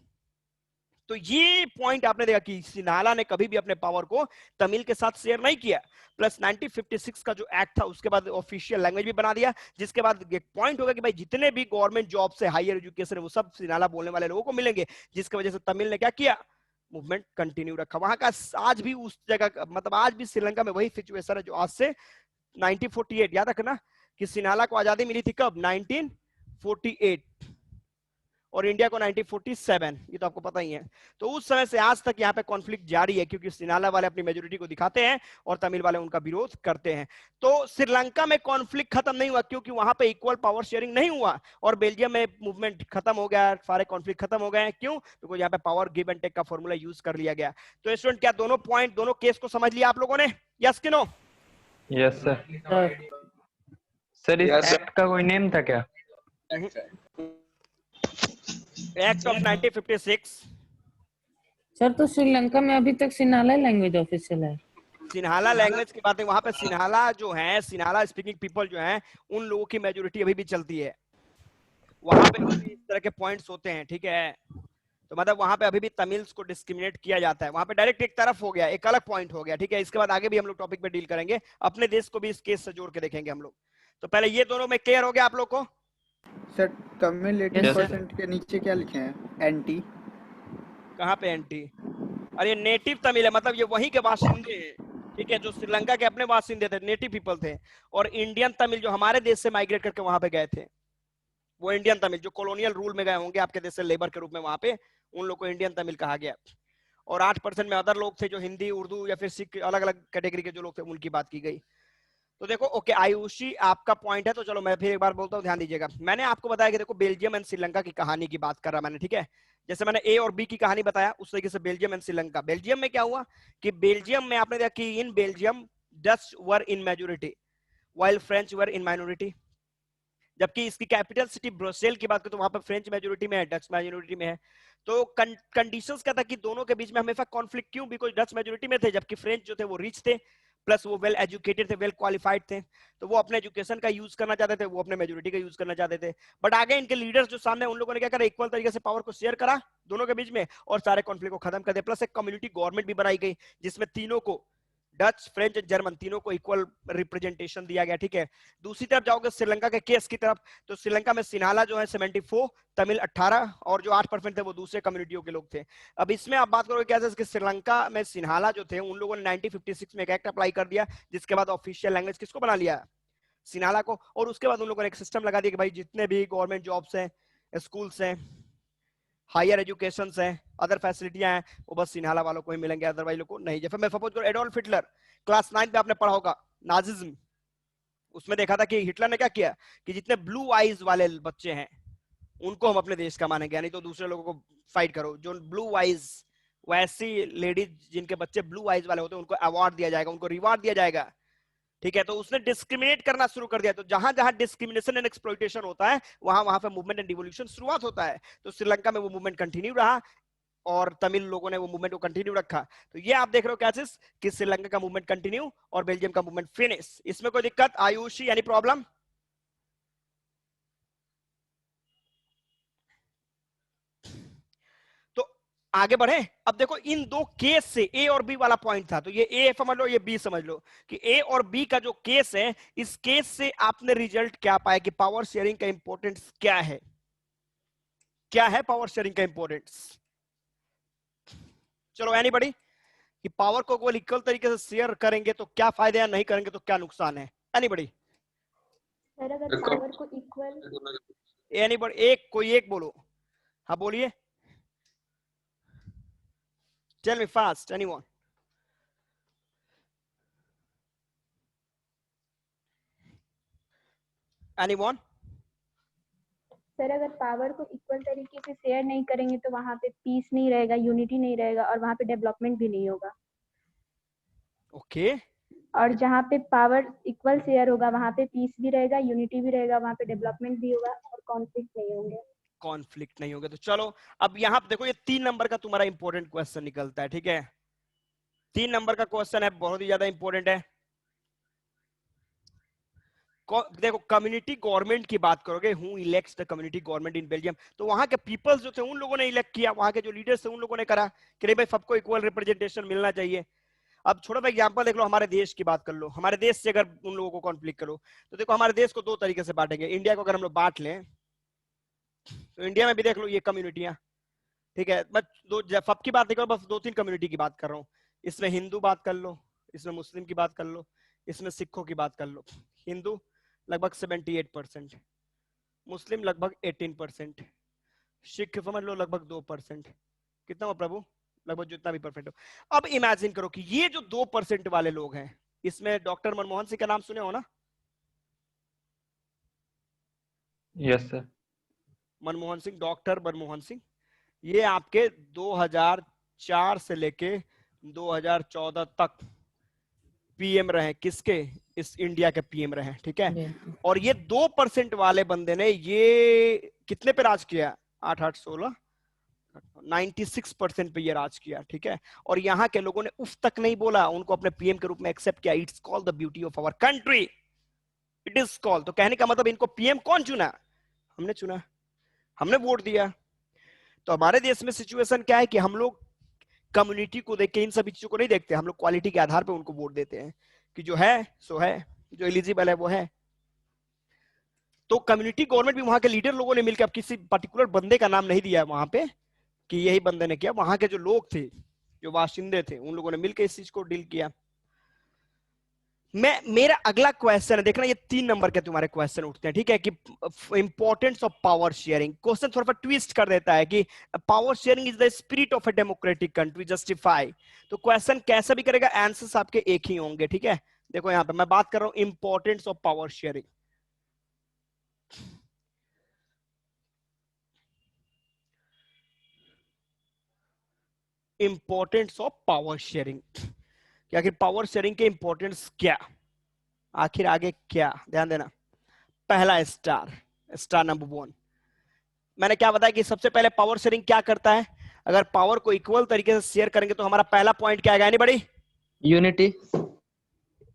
A: तो ये पॉइंट आपने देखा कि सिन्हाला ने कभी भी अपने पावर को तमिल के साथ शेयर नहीं किया। प्लस 1956 का जो एक्ट था उसके बाद ऑफिशियल लैंग्वेज भी बना दिया, जिसके बाद एक पॉइंट होगा कि भाई जितने भी गवर्नमेंट जॉब से हायर एजुकेशन है वो सब सिन्हाला बोलने वाले लोगों को मिलेंगे, जिसकी वजह से तमिल ने क्या किया, मूवमेंट कंटिन्यू रखा। वहां का आज भी उस जगह, मतलब आज भी श्रीलंका में वही सिचुएशन है जो आज से 1948, याद रखना कि सिन्हाला को आजादी मिली थी कब, 1948, और इंडिया को 1947, ये तो आपको पता ही है। तो उस समय से आज तक यहाँ पे कॉन्फ्लिक्ट जारी है, क्योंकि सिन्हाला वाले अपनी मेजोरिटी को दिखाते हैं और तमिल वाले उनका विरोध करते हैं। तो श्रीलंका में कॉन्फ्लिक्ट खत्म नहीं हुआ, क्योंकि वहां पे इक्वल पावर शेयरिंग नहीं हुआ, और बेल्जियम में मूवमेंट खत्म हो गया, सारे कॉन्फ्लिक्ट खत्म हो गए। क्यों? क्योंकि यहाँ पे पावर गिव एंड टेक का फॉर्मूला यूज कर लिया गया। तो स्टूडेंट, क्या दोनों पॉइंट, दोनों केस को समझ लिया आप लोगों ने? यस कि नो?
E: Yes sir. सर इस एक्ट का कोई नेम था क्या?
A: Act of 1956।
B: सर तो श्रीलंका में अभी तक सिन्हाला लैंग्वेज ऑफिशियल है।
A: सिन्हाला लैंग्वेज की बात है, वहां पे सिन्हाला जो है, सिन्हाला स्पीकिंग पीपल जो हैं, उन लोगों की मेजोरिटी अभी भी चलती है। वहां पे अभी इस तरह के पॉइंट्स होते हैं, ठीक है। तो मतलब वहां पे अभी भी तमिल्स को डिस्क्रिमिनेट किया जाता है, वहां पे डायरेक्ट एक तरफ हो गया, एक अलग पॉइंट हो गया, ठीक है। इसके बाद आगे भी हम लोग टॉपिक पे डील करेंगे, अपने देश को भी इस केस से जोड़ के देखेंगे हम लोग। तो पहले ये दोनों में क्लियर हो गया आप लोग को?
D: सर तमिल 18% के नीचे क्या लिखे हैं, एंटी?
A: कहाँ पे एंटी? अरे नेटिव तमिल है, मतलब ये वहीं के बाशिंदे हैं, ठीक है, जो श्रीलंका के अपने बाशिंदे थे, नेटिव पीपल थे। और इंडियन तमिल जो हमारे देश से माइग्रेट करके वहां पे गए थे, वो इंडियन तमिल जो कॉलोनियल रूल में गए होंगे आपके देश से लेबर के रूप में, वहां पे उन लोग को इंडियन तमिल कहा गया। और 8% में अदर लोग थे जो हिंदी, उर्दू या फिर सिख, अलग अलग कैटेगरी के जो लोग थे उनकी बात की गई। तो देखो, ओके आयुषी आपका पॉइंट है, तो चलो मैं फिर एक बार बोलता हूँ, ध्यान दीजिएगा। मैंने आपको बताया कि देखो बेल्जियम एंड श्रीलंका की कहानी की बात कर रहा मैंने, ठीक है। जैसे मैंने ए और बी की कहानी बताया, उस तरीके से बेल्जियम एंड श्रीलंका। बेल्जियम में क्या हुआ कि बेल्जियम में आपने देखा कि in Belgium Dutch were in majority while French were in minority. जबकि इसकी कैपिटल सिटी ब्रसेल की बात करें तो वहां पर फ्रेंच मेजोरिटी में है, डच मेजोरिटी में है। तो कंडीशंस क्या था कि दोनों के बीच में हमेशा कॉन्फ्लिक्ट क्यों, बिकॉज डच मेजोरिटी में थे जबकि फ्रेंच जो थे वो रिच थे, प्लस वो वेल एजुकेटेड थे, वेल क्वालिफाइड थे, तो वो अपने एजुकेशन का यूज करना चाहते थे, वो अपने मेजोरिटी का यूज करना चाहते थे। बट आगे इनके लीडर्स जो सामने, उन लोगों ने क्या करा, इक्वल तरीके से पावर को शेयर करा दोनों के बीच में और सारे कॉन्फ्लिक्ट को खत्म कर दिया। प्लस एक कम्युनिटी गवर्नमेंट भी बनाई गई जिसमें तीनों को, डच, फ्रेंच, जर्मन, तीनों को इक्वल रिप्रेजेंटेशन दिया गया। ठीक है, दूसरी तरफ जाओगे श्रीलंका के केस की तरफ, तो श्रीलंका में सिन्हाला जो है 74, तमिल 18 और जो 8% थे वो दूसरे कम्युनिटियों के लोग थे। अब इसमें आप बात करोगे कैसे कि श्रीलंका में सिन्हाला जो थे उन लोगों ने 1956 में एक एक्ट अप्लाई कर दिया जिसके बाद ऑफिशियल लैंग्वेज किसको बना लिया, सिन्हाला को। और उसके बाद उन लोगों ने एक सिस्टम लगा दिया कि भाई जितने भी गवर्नमेंट जॉब्स हैं, स्कूल्स हैं, हायर एजुकेशन है, अदर फैसिलिटियां हैं, वो बस सिन्हाला वालों को ही मिलेंगे, अदरवाइज लोग को नहीं। जैसे मैं सपोज करो एडोल्फ हिटलर, क्लास 9 पे आपने पढ़ा होगा नाजिज्म, उसमें देखा था कि हिटलर ने क्या किया कि जितने ब्लू आईज वाले बच्चे हैं उनको हम अपने देश का मानेंगे, यानी तो दूसरे लोगों को फाइट करो। जो ब्लू आईज, वैसी लेडीज जिनके बच्चे ब्लू आईज वाले होते हैं उनको अवार्ड दिया जाएगा, उनको रिवार्ड दिया जाएगा। ठीक है, तो उसने डिस्क्रिमिनेट करना शुरू कर दिया। तो जहां जहां डिस्क्रिमिनेशन एंड एक्सप्लॉइटेशन होता है वहां वहां पे मूवमेंट एंड रिवॉल्यूशन शुरुआत होता है। तो श्रीलंका में वो मूवमेंट कंटिन्यू रहा और तमिल लोगों ने वो मूवमेंट को कंटिन्यू रखा। तो ये आप देख रहे हो कैसे कि श्रीलंका का मूवमेंट कंटिन्यू और बेल्जियम का मूवमेंट फिनिश। इसमें कोई दिक्कत, आयुषी, यानी प्रॉब्लम? आगे बढ़े। अब देखो इन दो केस से, ए और बी वाला पॉइंट था, तो ये ए समझ लो, ये बी समझ लो कि ए और बी का जो केस है, इस केस से आपने रिजल्ट क्या पाया कि पावर शेयरिंग का इंपॉर्टेंस क्या है। क्या है पावर शेयरिंग का इंपॉर्टेंस? चलो एनीबॉडी, कि पावर को वो इक्वल तरीके से शेयर करेंगे तो क्या फायदे हैं, नहीं करेंगे तो क्या नुकसान है? एनीबॉडी?
F: सर अगर पावर को इक्वल,
A: एनीबॉडी? एक, कोई एक बोलो। हाँ बोलिए, tell me fast, anyone? Anyone?
F: Sir अगर पावर को इक्वल तरीके से शेयर नहीं करेंगे तो वहाँ पे पीस नहीं रहेगा, यूनिटी नहीं रहेगा और वहाँ पे डेवलपमेंट भी नहीं होगा।
A: ओके।
F: और जहाँ पे पावर इक्वल शेयर होगा वहाँ पे पीस भी रहेगा, यूनिटी भी रहेगा, वहाँ पे डेवलपमेंट भी होगा और कॉन्फ्लिक्ट नहीं होंगे।
A: कॉन्फ्लिक्ट नहीं होगा। तो चलो अब यहाँ पे देखो, ये 3 नंबर का तुम्हारा इंपॉर्टेंट क्वेश्चन निकलता है। ठीक है, 3 नंबर का क्वेश्चन है, बहुत ही ज्यादा इंपॉर्टेंट है। देखो कम्युनिटी गवर्नमेंट की बात करोगे, who elects the community government in Belgium, तो वहां के पीपल्स जो थे उन लोगों ने इलेक्ट किया, वहां के जो लीडर्स थे उन लोगों ने करा कि भाई सबको इक्वल रिप्रेजेंटेशन मिलना चाहिए। अब छोटा सा एग्जांपल देख लो, हमारे देश की बात कर लो, हमारे देश से अगर उन लोगों को कॉन्फ्लिक्ट करो तो देखो हमारे देश को 2 तरीके से बांटेंगे। इंडिया को अगर हम लोग बांट लें तो इंडिया में भी देख लो ये कम्युनिटियां, ठीक है, मैं सबकी बात नहीं कर रहा, बस 2-3 कम्युनिटी की बात कर रहा हूँ। इसमें हिंदू बात कर लो, इसमें मुस्लिम की बात कर लो, इसमें सिखों की बात कर लो। हिंदू लगभग 78%, मुस्लिम लगभग 18%, सिख समझ लो लगभग 2%। कितना हो प्रभु? लगभग जितना भी परसेंट हो। अब इमेजिन करो कि ये जो 2% वाले लोग हैं, इसमें डॉक्टर मनमोहन सिंह का नाम सुने हो ना?
E: Yes sir.
A: Manmohan Singh, doctor Manmohan Singh, ये आपके 2004 से लेके 2014 तक पीएम रहे। किसके? इस इंडिया के पीएम रहे। ठीक है, और ये 2% वाले बंदे ने ये कितने पे राज किया? 8 8 16 96% पे ये राज किया। ठीक है, और यहाँ के लोगों ने उफ तक नहीं बोला, उनको अपने पीएम के रूप में एक्सेप्ट किया। It's called the beauty of our country, it is called. तो कहने का मतलब इनको पीएम कौन चुना? हमने चुना, हमने वोट दिया। तो हमारे देश में सिचुएशन क्या है कि हम लोग कम्युनिटी को देख के इन सभी चीजों को नहीं देखते, हम लोग क्वालिटी के आधार पर उनको वोट देते हैं कि जो है सो है, जो एलिजिबल है वो है। तो कम्युनिटी गवर्नमेंट भी वहां के लीडर लोगों ने मिलकर, अब किसी पर्टिकुलर बंदे का नाम नहीं दिया वहां पे कि यही बंदे ने किया, वहां के जो लोग थे, जो बाशिंदे थे, उन लोगों ने मिलकर इस चीज को डील किया। मेरा अगला क्वेश्चन है, देखना ये 3 नंबर के तुम्हारे क्वेश्चन उठते हैं। ठीक है, कि importance of power sharing. Question थोड़ा सा ट्विस्ट कर देता है कि power sharing is the spirit of A democratic country, justify. तो क्वेश्चन कैसा भी करेगा, आंसर्स आपके एक ही होंगे। ठीक है, देखो यहां पे मैं बात कर रहा हूं importance of power sharing. Importance of power sharing, कि आखिर पावर शेयरिंग के इंपॉर्टेंस क्या, आखिर आगे क्या, ध्यान देना। पहला स्टार, स्टार नंबर 1। मैंने क्या बताया कि सबसे पहले पावर शेयरिंग क्या करता है, अगर पावर को इक्वल तरीके से शेयर करेंगे तो हमारा पहला पॉइंट क्या आएगा, एनीबॉडी?
E: यूनिटी।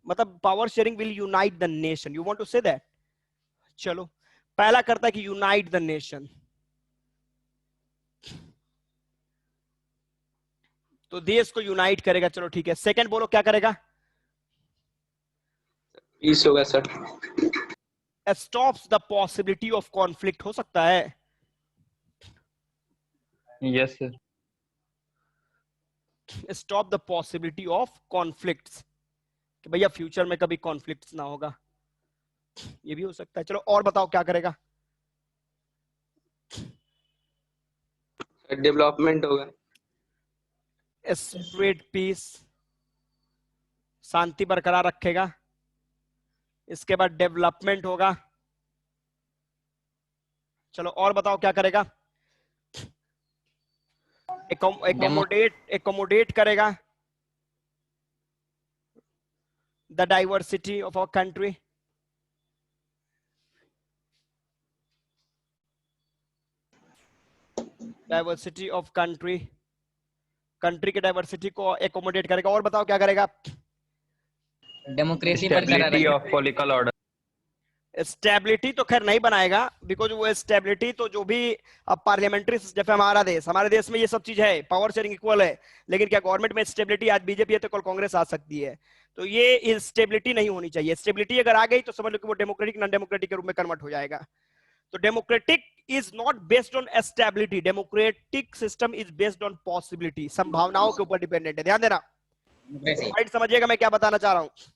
A: मतलब power sharing will unite the nation, you want to say that? चलो, पहला करता है कि यूनाइट द नेशन, तो देश को यूनाइट करेगा। चलो ठीक है, सेकंड बोलो क्या करेगा?
C: पीस होगा sir.
A: Stops the possibility of conflict, हो सकता है?
E: Yes sir.
A: Stop the possibility of conflicts, कि भैया फ्यूचर में कभी कॉन्फ्लिक्ट्स ना होगा, ये भी हो सकता है। चलो और बताओ क्या करेगा?
C: डेवलपमेंट होगा।
A: स्प्रेड पीस, शांति बरकरार रखेगा। इसके बाद डेवलपमेंट होगा। चलो और बताओ क्या करेगा? एकोमोडेट करेगा the diversity of our country. Diversity of country, country के डाइवर्सिटी को एकोमोडेट करेगा। और बताओ क्या करेगा?
C: डेमोक्रेसी बरकरार
E: स्टेबिलिटी
C: रखेगा।
E: Of political order.
A: स्टेबिलिटी तो खैर नहीं बनाएगा, बिकॉज वो स्टेबिलिटी तो जो भी अब पार्लियामेंट्री, जैसे हमारे देश में ये सब चीज है, पावर शेयरिंग इक्वल है, लेकिन क्या गवर्नमेंट में स्टेबिलिटी, आज बीजेपी है तो कल कांग्रेस आ सकती है, तो ये स्टेबिलिटी नहीं होनी चाहिए। स्टेबिलिटी अगर आ गई तो समझ लो कि वो डेमोक्रेटिक नॉन डेमोक्रेटिक के रूप में कन्वर्ट हो जाएगा। तो democratic is not based on stability, democratic system is based on possibility, संभावनाओं के ऊपर डिपेंडेंट है। ध्यान देना, पॉइंट समझिएगा मैं क्या बताना चाह रहा हूं।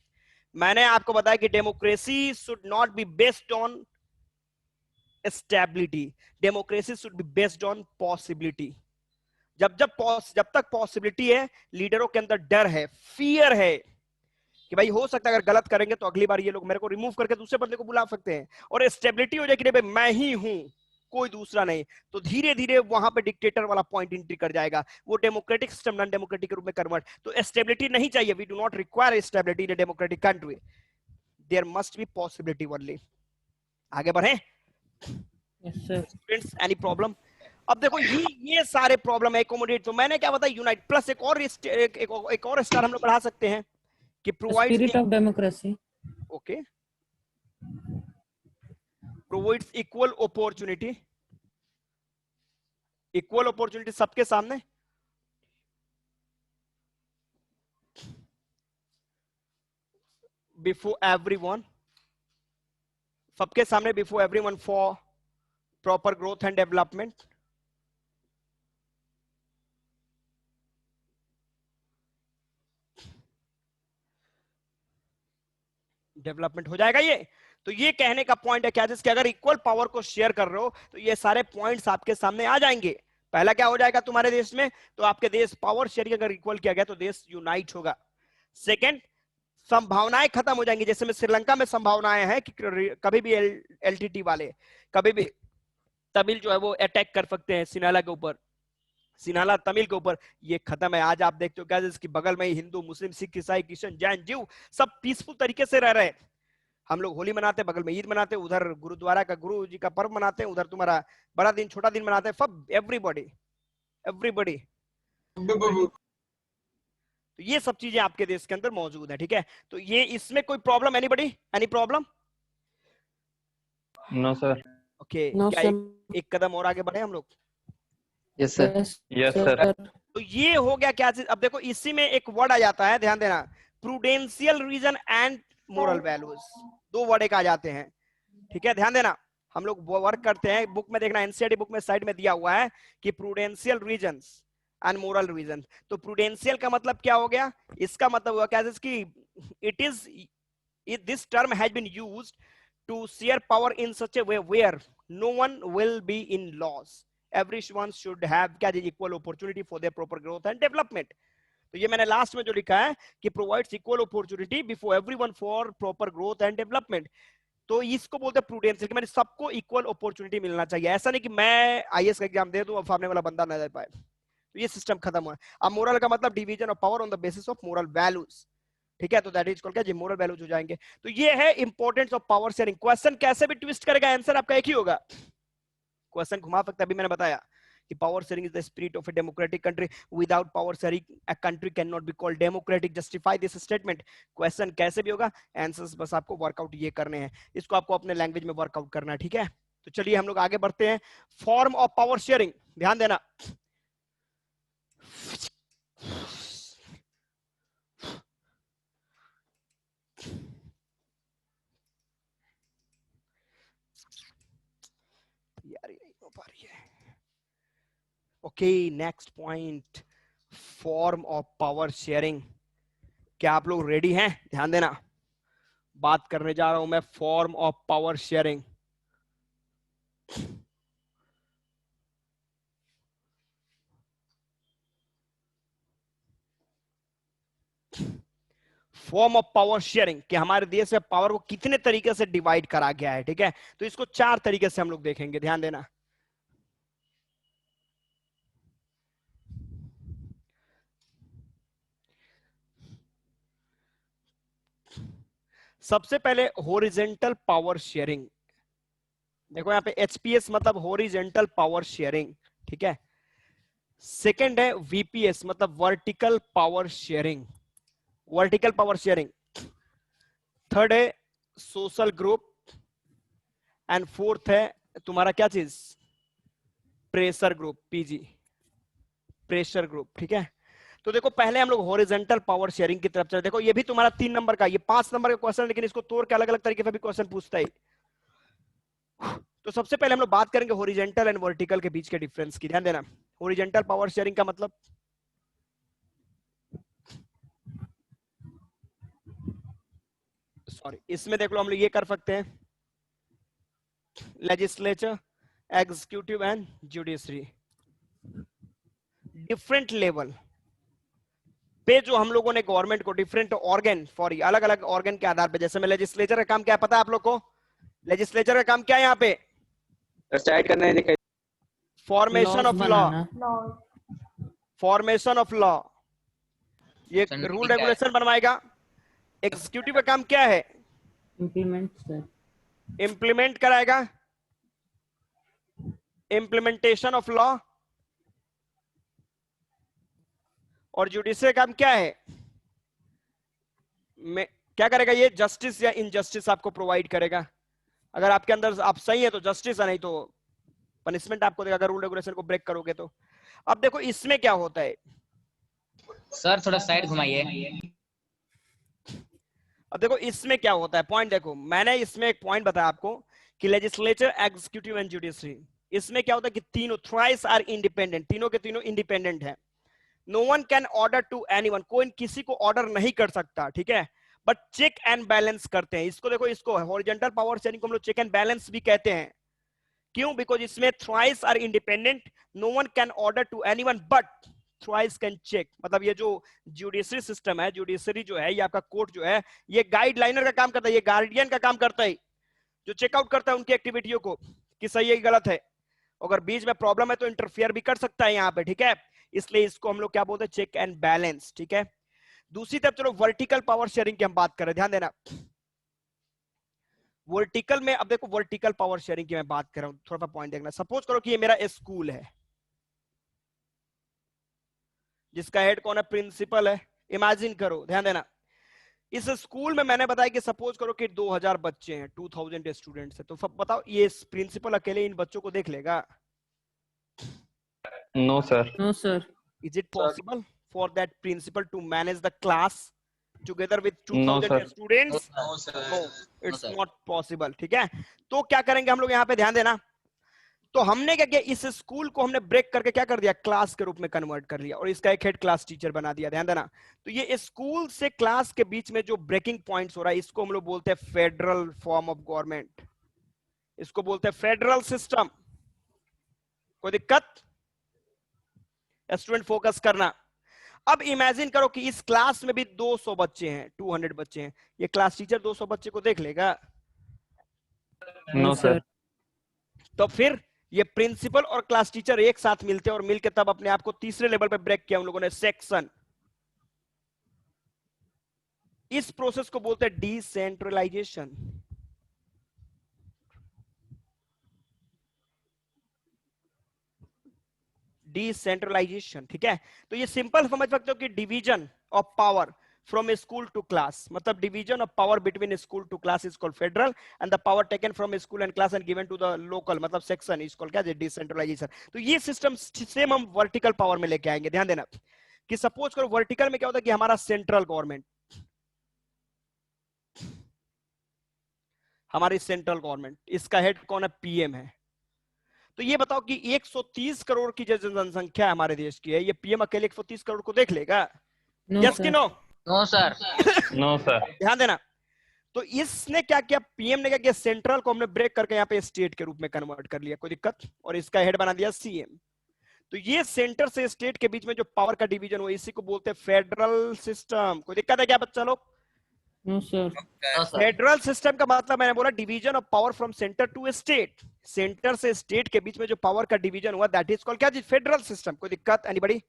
A: मैंने आपको बताया कि democracy should not be based on stability, democracy should be based on possibility. जब तक पॉसिबिलिटी है, लीडरों के अंदर डर है, फियर है कि भाई हो सकता है अगर गलत करेंगे तो अगली बार ये लोग मेरे को रिमूव करके दूसरे बंदे को बुला सकते हैं, और स्टेबिलिटी हो जाए कि भाई मैं ही हूं, कोई दूसरा नहीं, तो धीरे धीरे वहां पे डिक्टेटर वाला पॉइंट एंट्री कर जाएगा, वो डेमोक्रेटिक सिस्टम नॉन डेमोक्रेटिक के रूप में कन्वर्ट। तो स्टेबिलिटी नहीं चाहिए, we do not require stability in a democratic country, there must be possibility only. आगे बढ़े स्टूडेंट्स, एनी प्रॉब्लम? अब देखो ये सारे प्रॉब्लम है एकोमोडेट, तो मैंने क्या बताया, यूनाइट प्लस एक और स्टार हम लोग बढ़ा सकते हैं कि provides
B: spirit of democracy.
A: Okay, provides equal opportunity, equal opportunity सबके सामने, बिफोर एवरीवन, सबके सामने before everyone, for proper growth and development. Development हो जाएगा ये। तो ये कहने का पॉइंट है क्या, जिसके अगर इक्वल पावर को शेयर कर रहे हो तो ये सारे पॉइंट्स आपके सामने आ जाएंगे। पहला क्या हो जाएगा तुम्हारे देश में, तो आपके देश पावर शेयरिंग अगर इक्वल किया गया तो देश यूनाइट होगा। सेकंड, संभावनाएं खत्म हो जाएंगी, जैसे में श्रीलंका में संभावनाएं हैं कि कभी भी एलटीटी वाले कभी भी तमिल जो है वो अटैक कर सकते हैं सिनाला के ऊपर, सिनाला तमिल के ऊपर, ये खत्म है। आज आप देखते हो क्या, जिसकी बगल में ही हिंदू मुस्लिम सिख ईसाई क्रिश्चियन जैन जीव सब पीसफुल तरीके से रह रहे हैं। हम लोग होली मनाते हैं, बगल में ईद मनाते हैं, उधर गुरुद्वारा का गुरु जी का पर्व मनाते हैं, उधर तुम्हारा बड़ा दिन छोटा दिन मनाते हैं, सब एवरीबॉडी एवरीबॉडी। तो ये सब चीजें आपके देश के अंदर मौजूद है, ठीक है। तो ये इसमें कोई problem, anybody, any problem?
E: No sir.
A: Okay,
B: no
A: क्या
B: सर।
A: एक कदम और आगे बढ़े हम लोग?
E: Yes sir. Yes sir.
A: तो ये हो गया क्या चीज। अब देखो इसी में एक वर्ड आ जाता है, ध्यान देना, prudential reason and moral values, दो वर्ड एक आ जाते हैं, ठीक है। ध्यान देना, हम लोग वर्क करते हैं, बुक में देखना, एनसीईआरटी बुक में साइड में दिया हुआ है कि prudential reasons and moral reason. तो प्रूडेंशियल का मतलब क्या हो गया, इसका मतलब हुआ क्या, जिसकी it is this term has been used to share power in such a way where no one will be in loss, everyone should have क्या equal opportunity for their proper growth and development। तो ये मैंने last में जो लिखा है कि provides equal opportunity before everyone for proper growth and development, तो इसको बोलते हैं प्रूडेंशियल, कि मैंने सबको इक्वल अपॉर्चुनिटी मिलना चाहिए। ऐसा नहीं कि मैं आईएएस का एग्जाम दे दूं और सामने वाला बंदा ना दे पाए, तो ये सिस्टम खत्म हुआ। अब मोरल का मतलब division of power on the basis of moral values, ठीक है, तो दैट इज कॉल्ड क्या, मोरल वैल्यूज हो जाएंगे। तो ये है importance of power sharing. Question कैसे भी ट्विस्ट करेगा, आंसर आपका एक ही होगा। क्वेश्चन घुमा सकता है, अभी मैंने बताया कि power sharing is the spirit of A democratic country, without power sharing a country can not be called democratic, justify this statement. Question कैसे भी होगा, आंसर्स बस आपको वर्कआउट ये करने हैं, इसको आपको अपने लैंग्वेज में वर्कआउट करना है, ठीक है। तो चलिए हम लोग आगे बढ़ते हैं। फॉर्म ऑफ पावर शेयरिंग, ध्यान देना। यार ये नहीं हो पा रही है। Okay, next point, form of power sharing. क्या आप लोग रेडी हैं? ध्यान देना, बात करने जा रहा हूं मैं form of power sharing. Form of power sharing कि हमारे देश में पावर को कितने तरीके से डिवाइड करा गया है, ठीक है। तो इसको 4 तरीके से हम लोग देखेंगे, ध्यान देना। सबसे पहले हॉरिजॉन्टल पावर शेयरिंग, देखो यहाँ पे एचपीएस मतलब हॉरिजॉन्टल पावर शेयरिंग, ठीक है। सेकंड है वीपीएस मतलब vertical power sharing, vertical power sharing. Third है सोशल ग्रुप, एंड फोर्थ है तुम्हारा क्या चीज, pressure group, PG, pressure group, ठीक है। तो देखो पहले हम लोग हॉरिजॉन्टल पावर शेयरिंग की तरफ चले। देखो ये भी तुम्हारा 3 नंबर का, ये 5 नंबर का क्वेश्चन, लेकिन इसको तोड़ के अलग अलग तरीके से भी क्वेश्चन पूछता है। तो सबसे पहले हम लोग बात करेंगे हॉरिजॉन्टल एंड वर्टिकल के बीच के डिफरेंस की, ध्यान देना। हॉरिजॉन्टल पावर शेयरिंग का मतलब, सॉरी इसमें देख लो हम लोग ये कर सकते हैं, legislature, executive and judiciary, different level पे जो हम लोगों ने गवर्नमेंट को डिफरेंट ऑर्गन फॉर अलग अलग ऑर्गन के आधार पे, जैसे में लेजिस्लेचर का काम क्या है पता है आप लोग को? लेजिस्लेचर का काम क्या है यहाँ पे?
C: डिसाइड करना है,
A: formation of law, formation of law, ये रूल रेगुलेशन बनवाएगा। एग्जीक्यूटिव का काम क्या है?
B: इम्प्लीमेंट सर,
A: इंप्लीमेंट कराएगा, इंप्लीमेंटेशन ऑफ लॉ। और जुडिशियल काम क्या है? क्या करेगा ये? जस्टिस या इनजस्टिस आपको प्रोवाइड करेगा। अगर आपके अंदर आप सही है तो जस्टिस है, नहीं तो पनिशमेंट आपको देगा अगर रूल रेगुलेशन को ब्रेक करोगे तो। अब देखो इसमें क्या होता है
G: सर, थोड़ा साइड घुमाइए।
A: अब देखो इसमें क्या होता है, पॉइंट देखो, मैंने इसमें एक पॉइंट बताया आपको कि लेजिस्लेचर, एग्जीक्यूटिव एंड जुडिशरी, इसमें क्या होता है कि तीनों थ्राइस आर इंडिपेंडेंट, तीनों के तीनों इंडिपेंडेंट है। No one can order to anyone, कोई किसी को ऑर्डर नहीं कर सकता, ठीक है, बट चेक एंड बैलेंस करते हैं। इसको देखो, इसको हॉरिजॉन्टल पावर शेयरिंग को हम लोग चेक एंड बैलेंस भी कहते हैं। क्यों? बिकॉज इसमें thrice are independent, no one can order to anyone but thrice can check. मतलब ये जो जुडिशरी सिस्टम है, जुडिशरी जो है, ये आपका कोर्ट जो है, ये गाइडलाइनर का काम करता है, ये गार्डियन का काम करता है, जो चेकआउट करता है उनकी एक्टिविटियों को कि सही है कि गलत है। अगर बीच में प्रॉब्लम है तो इंटरफियर भी कर सकता है यहाँ पे, ठीक है। इसलिए इसको हम लोग क्या बोलते हैं? चेक एंड बैलेंस, ठीक है। दूसरी तरफ चलो वर्टिकल पावर शेयरिंग की हम बात कर रहे हैं, ध्यान देना। वर्टिकल में, अब देखो वर्टिकल पावर शेयरिंग की मैं बात कर रहा हूं, थोड़ा सा पॉइंट देखना। सपोज करो कि ये मेरा स्कूल है, जिसका हेड कौन है? प्रिंसिपल है। इमेजिन करो, ध्यान देना, इस स्कूल में मैंने बताया कि सपोज करो कि 2000 बच्चे हैं, 2000 स्टूडेंट्स है, तो बताओ ये प्रिंसिपल अकेले इन बच्चों को देख लेगा?
E: No sir,
B: no sir.
A: Is it possible for that principal to manage the class together with 2000
E: No, sir.
A: students? No, it's not possible, ठीक है। तो क्या करेंगे हम लोग यहाँ पे, ध्यान देना। तो हमने क्या किया, इस स्कूल को हमने ब्रेक करके क्या कर दिया? क्लास के रूप में कन्वर्ट कर लिया, और इसका एक हेड क्लास टीचर बना दिया, ध्यान देना। तो ये स्कूल से क्लास के बीच में जो ब्रेकिंग पॉइंट्स हो रहा है, इसको हम लोग बोलते हैं फेडरल फॉर्म ऑफ गवर्नमेंट, इसको बोलते हैं फेडरल सिस्टम। कोई दिक्कत? स्टूडेंट फोकस करना। अब इमेजिन करो कि इस क्लास में भी 200 बच्चे हैं, 200 बच्चे हैं, ये क्लास टीचर 200 बच्चे को देख लेगा?
E: No sir.
A: तो फिर ये प्रिंसिपल और क्लास टीचर एक साथ मिलते हैं, और मिलकर तब अपने आप को तीसरे लेवल पे ब्रेक किया उन लोगों ने, सेक्शन। इस प्रोसेस को बोलते हैं डिसेंट्रलाइजेशन। डिसेंट्रलाइजेशन, ठीक है। तो ये सिंपल समझ सकते हो कि division of power from school to class, मतलब division of power between school to class is called federal, and the power taken from school and class and given to the local मतलब section is called क्या, decentralisation. तो ये system same हम vertical power में लेके आएंगे। ध्यान देना कि सपोज करो वर्टिकल में क्या होता है कि हमारा सेंट्रल गवर्नमेंट, हमारी सेंट्रल गवर्नमेंट, इसका हेड कौन है, पीएम है। तो ये बताओ कि 130 करोड़ की जो जनसंख्या है हमारे देश की है, ये पीएम अकेले 130 करोड़ को देख लेगा?
B: नो
A: यस कि no?
G: No sir.
E: No sir.
A: ध्यान देना। तो इसने क्या किया, पीएम ने क्या किया, सेंट्रल को हमने ब्रेक करके यहाँ पे स्टेट के रूप में कन्वर्ट कर लिया, कोई दिक्कत, और इसका हेड बना दिया सीएम। तो ये सेंटर से स्टेट के बीच में जो पावर का डिवीजन हुआ, इसी को बोलते हैं फेडरल सिस्टम। कोई दिक्कत है क्या बच्चा लोग?
B: No sir.
A: फेडरल सिस्टम का मतलब मैंने बोला division of power from centre to state, centre से स्टेट के बीच में जो पावर का डिवीजन हुआ, दैट इज कॉल्ड क्या जी, फेडरल सिस्टम। कोई दिक्कत एनीबॉडी?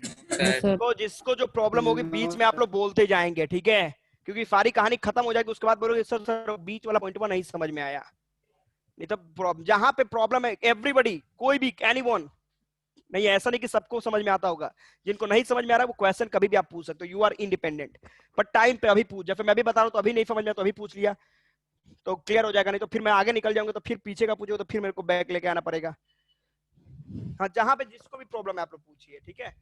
A: तो जिसको जो प्रॉब्लम होगी बीच में आप लोग बोलते जाएंगे, ठीक है, क्योंकि सारी कहानी खत्म हो जाएगी, उसके बाद बोलोगे सर सर बीच वाला पॉइंट नहीं समझ में आया। नहीं तो जहां पे प्रॉब्लम है एवरीबॉडी, कोई भी, एनीवन, नहीं ऐसा नहीं कि सबको समझ में आता होगा, जिनको नहीं समझ में आ रहा है वो क्वेश्चन कभी भी आप पूछ सकते हो, यू आर इंडिपेंडेंट, पर टाइम पे अभी पूछ, जैसे मैं भी बता रहा हूँ तो अभी नहीं समझ में, तो अभी पूछ लिया तो क्लियर हो जाएगा, नहीं तो फिर मैं आगे निकल जाऊंगा तो फिर पीछे का पूछो तो फिर मेरे को बैक लेके आना पड़ेगा। हाँ, जहां पे जिसको भी प्रॉब्लम है आप लोग पूछिए, ठीक है।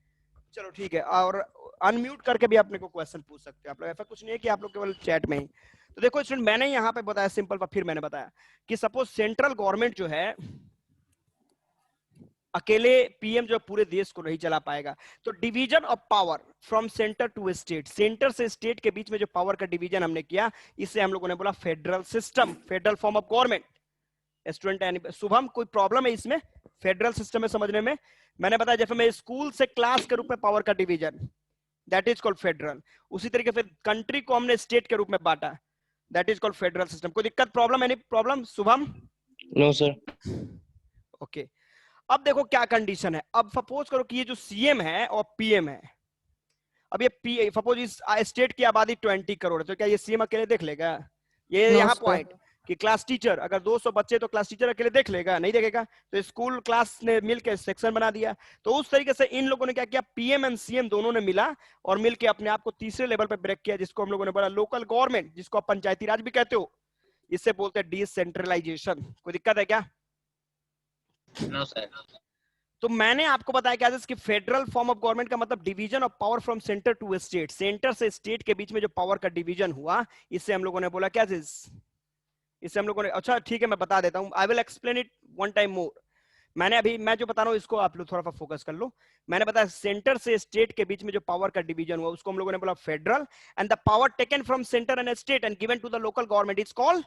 A: चलो ठीक है, और अनम्यूट करके भी अपने को क्वेश्चन पूछ सकते हो आप लोग, ऐसा कुछ नहीं है कि आप लोग केवल चैट में ही। तो देखो स्टूडेंट, मैंने यहाँ पे बताया सिंपल, फिर मैंने बताया कि सपोज सेंट्रल गवर्नमेंट जो है अकेले पीएम जो पूरे देश को नहीं चला पाएगा, तो division of power from centre to state, centre से स्टेट के बीच में जो पावर का डिवीजन हमने किया, इसे हम लोगों ने बोला federal system, federal form of government. Student Shubham, कोई प्रॉब्लम है इसमें फेडरल सिस्टम में समझने में? मैंने बताया जैसे मैं स्कूल से क्लास के रूप में पावर का division, that is called federal. उसी तरीके से कंट्री को हमने स्टेट के रूप में बांटा, that is called federal system. कोई दिक्कत, problem, any problem Shubham?
C: No sir.
A: Okay, अब देखो क्या कंडीशन है। अब सपोज करो कि ये जो सीएम है और पीएम है, अब ये सपोज इस स्टेट की आबादी 20 करोड़ है, तो क्या ये सीएम अकेले देख लेगा? ये
B: No,
A: यहाँ
B: sir.
A: पॉइंट कि क्लास टीचर अगर 200 बच्चे तो क्लास टीचर अकेले देख लेगा? नहीं देखेगा। तो स्कूल क्लास ने मिलकर सेक्शन बना दिया। तो उस तरीके से इन लोगों ने क्या किया, पीएम एंड सीएम दोनों ने मिला और मिलकर अपने आप को तीसरे लेवल पे ब्रेक किया, जिसको हम लोगों ने बोला लोकल गवर्नमेंट, जिसको आप पंचायती राज भी कहते हो। इससे बोलते हैं डिसेंट्रलाइजेशन। कोई दिक्कत है क्या?
G: No sir.
A: तो मैंने आपको बताया क्या कि फेडरल फॉर्म ऑफ गवर्नमेंट का मतलब division of power from centre to state, centre से स्टेट के बीच में जो पावर का डिवीजन हुआ, इससे हम लोगों ने बोला क्या चीज, इससे हम लोगों ने, अच्छा ठीक है मैं बता देता हूं, I will explain it one time more. मैं जो बता रहा हूं इसको आप लोग थोड़ा सा फोकस कर लो। मैंने बताया सेंटर से स्टेट के बीच में जो पावर का डिवीजन हुआ उसको हम लोगों ने बोला federal, and the power taken from centre and state and given to the local government is called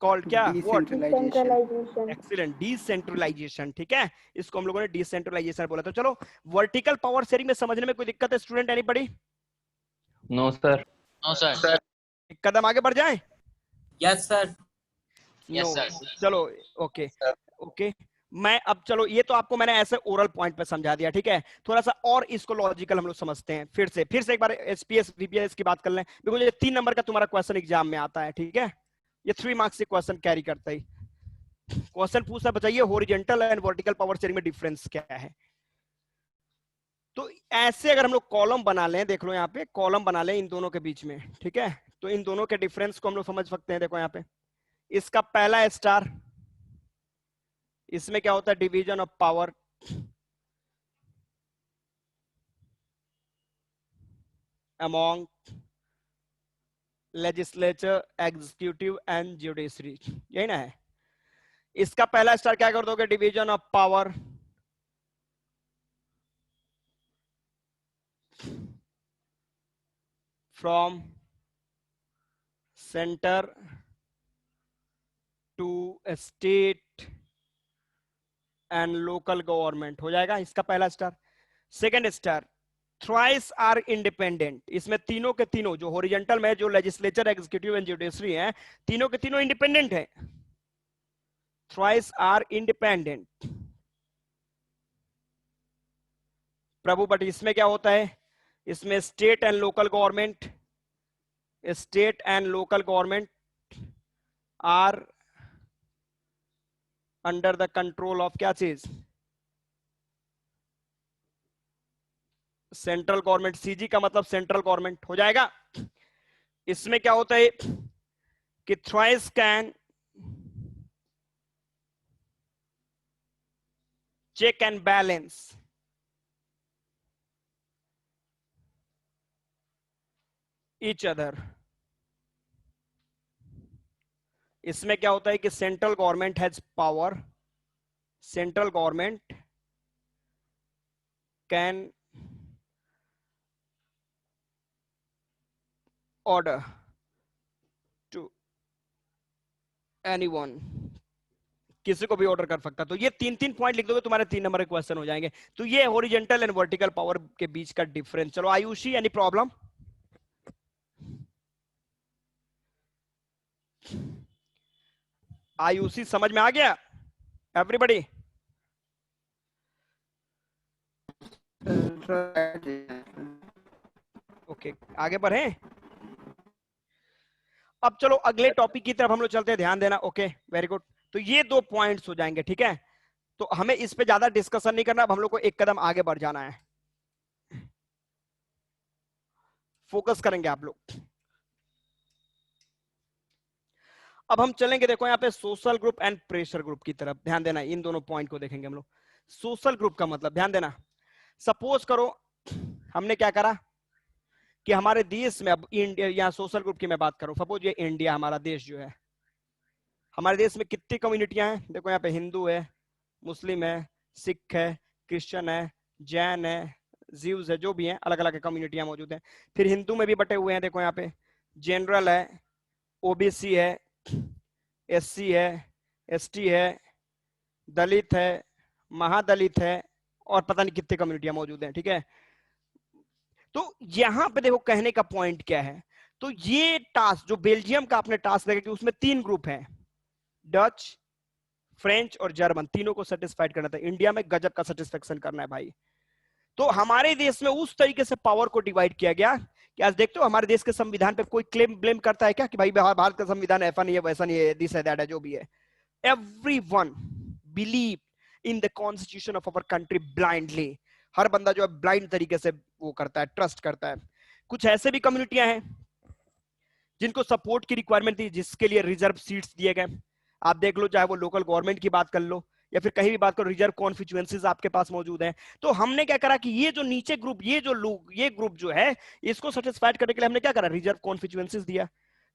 A: क्या?
F: डिसेंट्रलाइजेशन।
A: एक्सीलेंट, डिसेंट्रलाइजेशन, ठीक है, इसको हम लोगों ने डिसेंट्रलाइजेशन बोला। तो चलो वर्टिकल पावर शेयरिंग में समझने में कोई दिक्कत है student, anybody?
E: No sir.
G: No sir.
A: एक कदम आगे बढ़ जाएं?
G: Yes sir.
A: नो, चलो ओके ओके। मैं अब चलो ये तो आपको मैंने ऐसे ओरल पॉइंट पे समझा दिया, ठीक है। थोड़ा सा और इसको लॉजिकल हम लोग समझते हैं फिर से एक बार एसपीएस वीपीएस की बात कर लें, बिकॉज़ ये 3 नंबर का तुम्हारा क्वेश्चन एग्जाम में आता है, ठीक है। ये 3 मार्क्स से क्वेश्चन कैरी करता है। क्वेश्चन पूछना बताइए horizontal and vertical power sharing में डिफरेंस क्या है। तो ऐसे अगर हम लोग कॉलम बना लें, देख लो यहाँ पे कॉलम बना लें इन दोनों के बीच में, ठीक है, तो इन दोनों के डिफरेंस को हम लोग समझ सकते हैं। देखो यहाँ पे इसका पहला स्टार, इसमें क्या होता है, division of power among legislature, executive and judiciary, यही ना है। इसका पहला स्टार क्या कर दोगे, division of power from centre to state and local government, हो जाएगा इसका पहला star. Second star, thrice are independent, इसमें तीनों के तीनों जो हॉरिजॉन्टल में जो लेजिस्लेचर, एग्जीक्यूटिव एंड जुडिशरी हैं, तीनों के तीनों इंडिपेंडेंट हैं, thrice are independent Prabhu. But इसमें क्या होता है, इसमें state and local government are under the control of क्या चीज, सेंट्रल गवर्नमेंट। सीजी का मतलब सेंट्रल गवर्नमेंट हो जाएगा। इसमें क्या होता है कि thrice can check and balance each other. इसमें क्या होता है कि central government has power, central government can order to anyone, किसी को भी ऑर्डर कर सकता। तो ये 3 पॉइंट लिख दोगे, तुम्हारे 3 नंबर के क्वेश्चन हो जाएंगे। तो ये हॉरिजॉन्टल एंड वर्टिकल पावर के बीच का डिफरेंस। चलो आयुषी, एनी प्रॉब्लम? आयुषी समझ में आ गया एवरीबॉडी? ओके, आगे बढ़े। अब चलो अगले टॉपिक की तरफ हम लोग चलते हैं, ध्यान देना। Okay, very good. तो ये 2 पॉइंट्स हो जाएंगे, ठीक है। तो हमें इस पे ज्यादा डिस्कशन नहीं करना, अब हम लोग को एक कदम आगे बढ़ जाना है। फोकस करेंगे आप लोग। अब हम चलेंगे, देखो यहाँ पे social group and pressure group की तरफ, ध्यान देना। इन दोनों पॉइंट को देखेंगे हम लोग। सोशल ग्रुप का मतलब ध्यान देना, सपोज करो हमने क्या करा कि हमारे देश में, अब इंडिया, यहाँ सोशल ग्रुप की मैं बात करूं, सपोज ये इंडिया हमारा देश जो है, हमारे देश में कितनी कम्युनिटियां हैं? देखो यहाँ पे हिंदू है, मुस्लिम है, सिख है, क्रिश्चियन है, जैन है, जीव्स है, जो भी है, अलग अलग कम्युनिटियां मौजूद हैं। फिर हिंदू में भी बटे हुए हैं, देखो यहाँ पे जनरल है, ओबीसी है, एससी है, एसटी है, दलित है, महादलित है, और पता नहीं कितने कम्युनिटियां मौजूद हैं, ठीक है। तो यहां पे देखो कहने का पॉइंट क्या है। तो ये टास्क जो बेल्जियम का आपने टास्क देखा कि उसमें 3 ग्रुप हैं, डच, फ्रेंच और जर्मन, तीनों को सेटिस्फाइड करना था। इंडिया में गजब का सेटिस्फेक्शन करना है भाई। तो हमारे देश में उस तरीके से पावर को डिवाइड किया गया कि आज देखते हो हमारे देश के संविधान पे कोई क्लेम ब्लेम करता है क्या कि भाई भारत का संविधान ऐसा नहीं है, वैसा नहीं है, दिस है, दैट है, जो भी है। Everyone believe in the constitution of our country blindly. हर बंदा जो है ब्लाइंड तरीके से वो करता है, ट्रस्ट करता है। कुछ ऐसे भी कम्युनिटियां हैं जिनको सपोर्ट की रिक्वायरमेंट थी, जिसके लिए रिजर्व सीट्स दिए गए। आप देख लो, चाहे वो लोकल गवर्नमेंट की बात कर लो या फिर कहीं भी बात करो, रिजर्व कॉन्स्टिट्यूएंसीज आपके पास मौजूद हैं। तो हमने क्या करा कि ये जो नीचे ग्रुप, ये जो लोग, ये ग्रुप जो है, इसको सेटिस्फाइड करने के लिए हमने क्या करा, रिजर्व कॉन्स्टिट्यूएंसीज दिया,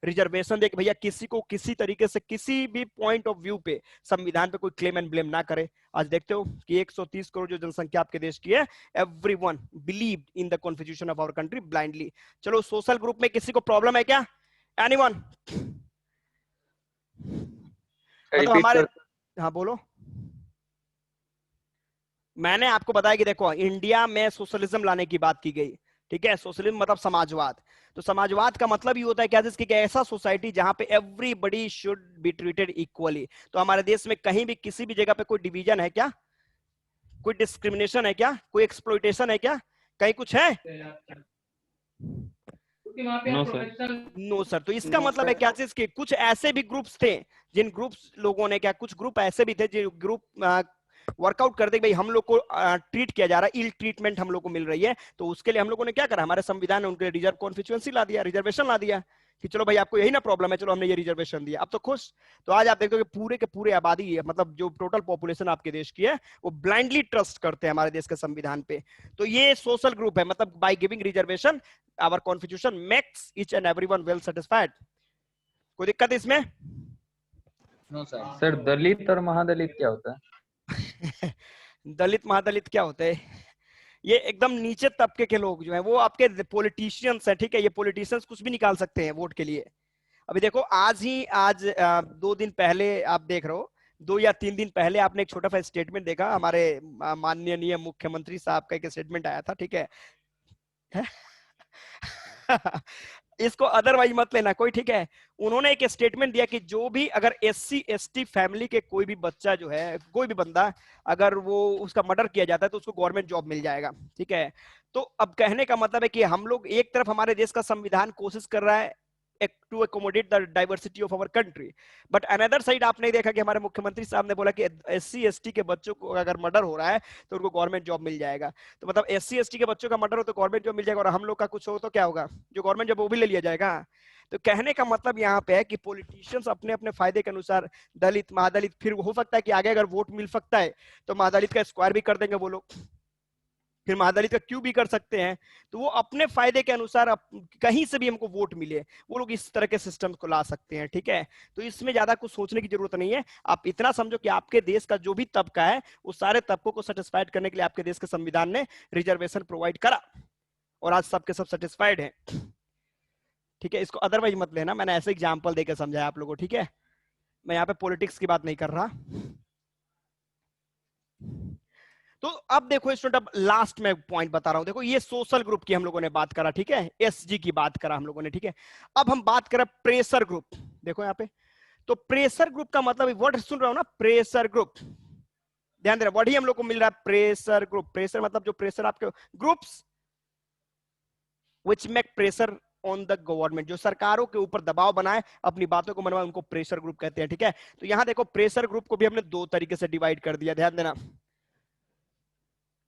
A: रिजर्वेशन दे कि भैया किसी को किसी तरीके से किसी भी पॉइंट ऑफ व्यू पे संविधान पे कोई क्लेम एंड ब्लेम ना करे। आज देखते हो कि 130 करोड़ जो जनसंख्या आपके देश की है, everyone believed in the constitution of our country blindly. चलो सोशल ग्रुप में किसी को प्रॉब्लम है क्या? एनीवन? मतलब हमारे, हाँ बोलो। मैंने आपको बताया कि देखो इंडिया में सोशलिज्म लाने की बात की गई, ठीक है। सोशलिज्म मतलब समाजवाद। तो समाजवाद का मतलब ये होता है क्या, जिसकी ऐसा सोसाइटी जहां पे everybody should be treated equally. तो हमारे देश में कहीं भी किसी भी जगह पे कोई डिवीजन है क्या? कोई डिस्क्रिमिनेशन है क्या? कोई एक्सप्लॉइटेशन है क्या? कहीं कुछ है?
E: No sir.
A: No sir. तो इसका मतलब है क्या चीज कि कुछ ऐसे भी ग्रुप्स थे, जिन ग्रुप्स लोगों ने क्या, कुछ ग्रुप ऐसे भी थे जो ग्रुप वर्कआउट करते भाई हम लोग को ट्रीट किया जा रहा है, इल ट्रीटमेंट हम लोग को मिल रही है। तो उसके लिए हम लोगों ने क्या करा, हमारे संविधान ने उनके रिजर्व कॉन्स्टिट्यूएंसी ला दिया, रिजर्वेशन ला दिया कि चलो भाई आपको यही ना प्रॉब्लम है, चलो हमने ये रिजर्वेशन दिया, अब तो खुश। तो आज आप देखते हो कि पूरे के पूरे आबादी है, मतलब जो टोटल पॉपुलेशन आपके देश की है, वो ब्लाइंडली ट्रस्ट करते हैं हमारे देश के संविधान पे। तो ये सोशल ग्रुप है, मतलब by giving reservation our constitution makes each and everyone well satisfied. कोई दिक्कत इसमें?
G: No sir.
E: सर दलित और महादलित क्या होता है?
A: दलित महादलित क्या होता है? ये एकदम नीचे तबके के लोग जो हैं, वो आपके पॉलिटिशियंस हैं, ठीक है। ये पॉलिटिशियंस कुछ भी निकाल सकते हैं वोट के लिए। अभी देखो आज 2 दिन पहले आप देख रहे हो, 2 या 3 दिन पहले आपने एक छोटा सा स्टेटमेंट देखा, हमारे माननीय मुख्यमंत्री साहब का एक स्टेटमेंट आया था, ठीक है। इसको अदरवाइज मत लेना कोई, ठीक है। उन्होंने एक स्टेटमेंट दिया कि जो भी अगर SC ST फैमिली के कोई भी बच्चा जो है, कोई भी बंदा अगर वो उसका मर्डर किया जाता है तो उसको गवर्नमेंट जॉब मिल जाएगा, ठीक है। तो अब कहने का मतलब है कि हम लोग एक तरफ हमारे देश का संविधान कोशिश कर रहा है to accommodate the diversity of our country, but another side आपने देखा कि हमारे मुख्यमंत्री साहब ने बोला कि SC ST के बच्चों को अगर मर्डर हो रहा है तो उनको गवर्नमेंट जॉब मिल जाएगा। तो मतलब SC ST के बच्चों का मर्डर हो तो गवर्नमेंट जॉब मिल जाएगा, और हम लोग का कुछ हो तो क्या होगा, जो गवर्नमेंट जॉब वो भी ले लिया जाएगा। तो कहने का मतलब यहाँ पे है कि पॉलिटिशियंस अपने अपने फायदे के अनुसार दलित महादलित, फिर हो सकता है कि आगे अगर वोट मिल सकता है तो महादलित का स्क्वायर भी कर देंगे वो लोग, फिर महादलित का क्यों भी कर सकते हैं। तो वो अपने फायदे के अनुसार कहीं से भी हमको वोट मिले वो लोग इस तरह के सिस्टम को ला सकते हैं, ठीक है। तो इसमें ज्यादा कुछ सोचने की जरूरत नहीं है। आप इतना समझो कि आपके देश का जो भी तबका है उस सारे तबकों को सेटिस्फाइड करने के लिए आपके देश के संविधान ने रिजर्वेशन प्रोवाइड करा, और आज सबके सब सेटिस्फाइड है, ठीक है। इसको अदरवाइज मत लेना, मैंने ऐसे एग्जाम्पल देकर समझाया आप लोगों को, ठीक है। मैं यहाँ पे पॉलिटिक्स की बात नहीं कर रहा। तो अब देखो स्टूडेंट, अब लास्ट में पॉइंट बता रहा हूं, देखो ये सोशल ग्रुप की हम लोगों ने बात करा, ठीक है, SG की बात करा हम लोगों ने, ठीक है। अब हम बात करें प्रेशर ग्रुप, देखो यहाँ पे। तो प्रेशर ग्रुप का मतलब वर्ड सुन रहा हो ना, प्रेशर ग्रुप, ध्यान देना, वर्ड ही हम लोग को मिल रहा है प्रेशर ग्रुप। प्रेशर मतलब जो प्रेशर आपके groups which make pressure on the government, जो सरकारों के ऊपर दबाव बनाए अपनी बातों को मनवाए, उनको प्रेशर ग्रुप कहते हैं, ठीक है। तो यहां देखो प्रेशर ग्रुप को भी हमने दो तरीके से डिवाइड कर दिया, ध्यान देना।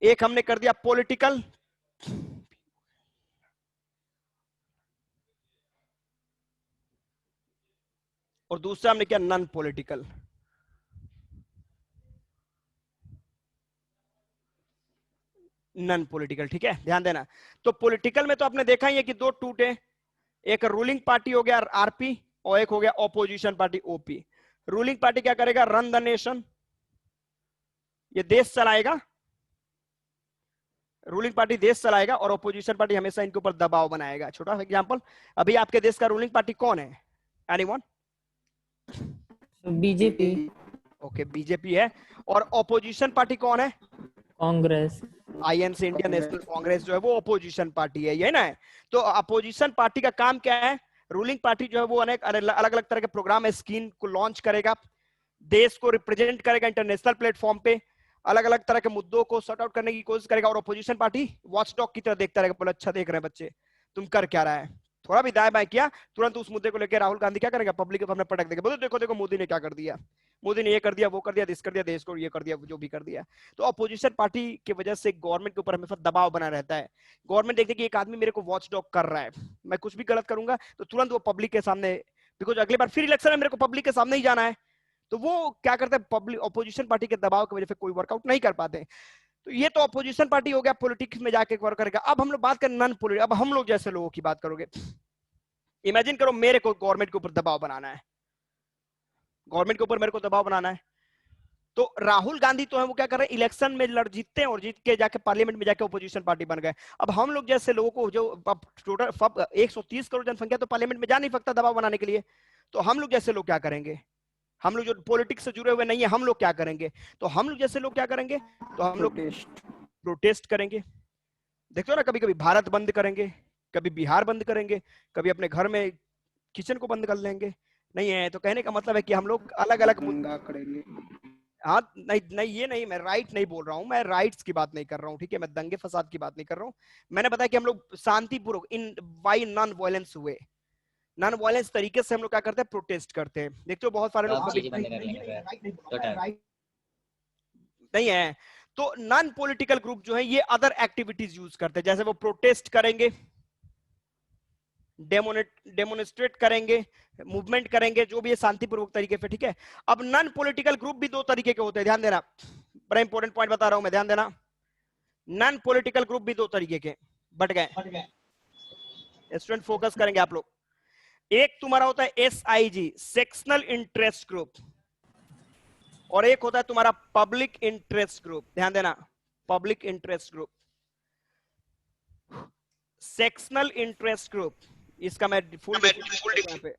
A: एक हमने कर दिया पॉलिटिकल, और दूसरा हमने किया नॉन पॉलिटिकल। नॉन पॉलिटिकल, ठीक है, ध्यान देना। तो पॉलिटिकल में तो आपने देखा ही है कि दो टूटे, एक रूलिंग पार्टी हो गया RP और एक हो गया opposition party OP। Ruling party क्या करेगा, रन द नेशन, ये देश चलाएगा, रूलिंग पार्टी देश चलाएगा, और ऑपोजिशन पार्टी हमेशा इनके ऊपर दबाव बनाएगा। छोटा एग्जांपल, अभी आपके देश का रूलिंग पार्टी कौन है, एनीवन?
B: बीजेपी।
A: ओके, बीजेपी है। और ऑपोजिशन पार्टी कौन है?
B: Congress.
A: INC, Indian national Congress जो है वो ऑपोजिशन पार्टी है, ये ना है। तो अपोजिशन पार्टी का काम क्या है, रूलिंग पार्टी जो है वो अनेक अलग अलग तरह के प्रोग्राम स्कीम को लॉन्च करेगा, देश को रिप्रेजेंट करेगा इंटरनेशनल प्लेटफॉर्म पे, अलग अलग तरह के मुद्दों को सॉर्ट आउट करने की कोशिश करेगा, और ऑपोजिशन पार्टी वॉचडॉग की तरह देखता रहेगा, बोला अच्छा देख रहे हैं बच्चे तुम कर क्या रहा है, थोड़ा भी दाएं बाएं किया तुरंत उस मुद्दे को लेकर राहुल गांधी क्या करेगा, पब्लिक के सामने पटक देगा, बोलो देखो देखो मोदी ने क्या कर दिया, मोदी ने ये कर दिया, वो कर दिया, दिस कर दिया, देश को ये कर दिया, जो भी कर दिया। तो अपोजिशन पार्टी की वजह से गवर्नमेंट के ऊपर हमेशा दबाव बना रहता है। गवर्नमेंट देखती है कि एक आदमी मेरे को वॉचडॉग कर रहा है, मैं कुछ भी गलत करूंगा तो तुरंत वो पब्लिक के सामने, बिकॉज अगली बार फिर इलेक्शन में मेरे को पब्लिक के सामने ही जाना है, तो वो क्या करते हैं, पब्लिक अपोजिशन पार्टी के दबाव की वजह से कोई वर्कआउट नहीं कर पाते। तो ये तो अपोजिशन पार्टी हो गया, पॉलिटिक्स में जाके वर्क करेगा। अब हम लोग बात करें नॉन पॉलिटिकल, अब हम लोग जैसे लोगों की बात करोगे, इमेजिन करो मेरे को गवर्नमेंट के ऊपर दबाव बनाना है, गवर्नमेंट के ऊपर मेरे को दबाव बनाना है, तो राहुल गांधी तो है वो क्या कर रहे हैं, इलेक्शन में लड़ जीतते हैं और जीत के जाके पार्लियामेंट में जाके ओपोजिशन पार्टी बन गए। अब हम लोग जैसे लोगों को जो टोटल 130 करोड़ जनसंख्या तो पार्लियामेंट में जा नहीं सकता दबाव बनाने के लिए, तो हम लोग जैसे लोग क्या करेंगे, हम लोग जो पॉलिटिक्स से जुड़े हुए नहीं है, हम लोग क्या करेंगे, तो हम लोग जैसे लोग क्या करेंगे, तो हम लोग प्रोटेस्ट करेंगे। देखते हो ना, कभी कभी भारत बंद करेंगे, कभी बिहार बंद करेंगे, कभी अपने घर में किचन को बंद कर लेंगे, नहीं है। तो कहने का मतलब है कि हम लोग अलग अलग
D: करेंगे।
A: हाँ, नहीं नहीं, ये नहीं, मैं राइट नहीं बोल रहा हूँ, मैं राइट्स की बात नहीं कर रहा हूँ, ठीक है, मैं दंगे फसाद की बात नहीं कर रहा हूँ। मैंने बताया कि हम लोग शांतिपूर्वक इन बाई नॉन वायलेंस हुए, नॉन वायलेंस तरीके से हम लोग क्या करते हैं, प्रोटेस्ट करते हैं। देखते हो बहुत सारे लोग नहीं है, तो नॉन पॉलिटिकल ग्रुप जो है ये अदर एक्टिविटीज यूज करते हैं, जैसे वो प्रोटेस्ट करेंगे, डेमोनिस्ट्रेट करेंगे, मूवमेंट करेंगे, जो भी है शांतिपूर्वक तरीके से, ठीक है। अब नॉन पॉलिटिकल ग्रुप भी दो तरीके के होते हैं, ध्यान देना, बड़ा इंपॉर्टेंट पॉइंट बता रहा हूं मैं, ध्यान देना। नॉन पॉलिटिकल ग्रुप भी दो तरीके के बट गए, स्टूडेंट फोकस करेंगे आप लोग। एक तुम्हारा होता है SIG, सेक्शनल इंटरेस्ट ग्रुप, और एक होता है तुम्हारा पब्लिक इंटरेस्ट ग्रुप, ध्यान देना, public interest group, sectional interest group, इसका मैं फुल पे,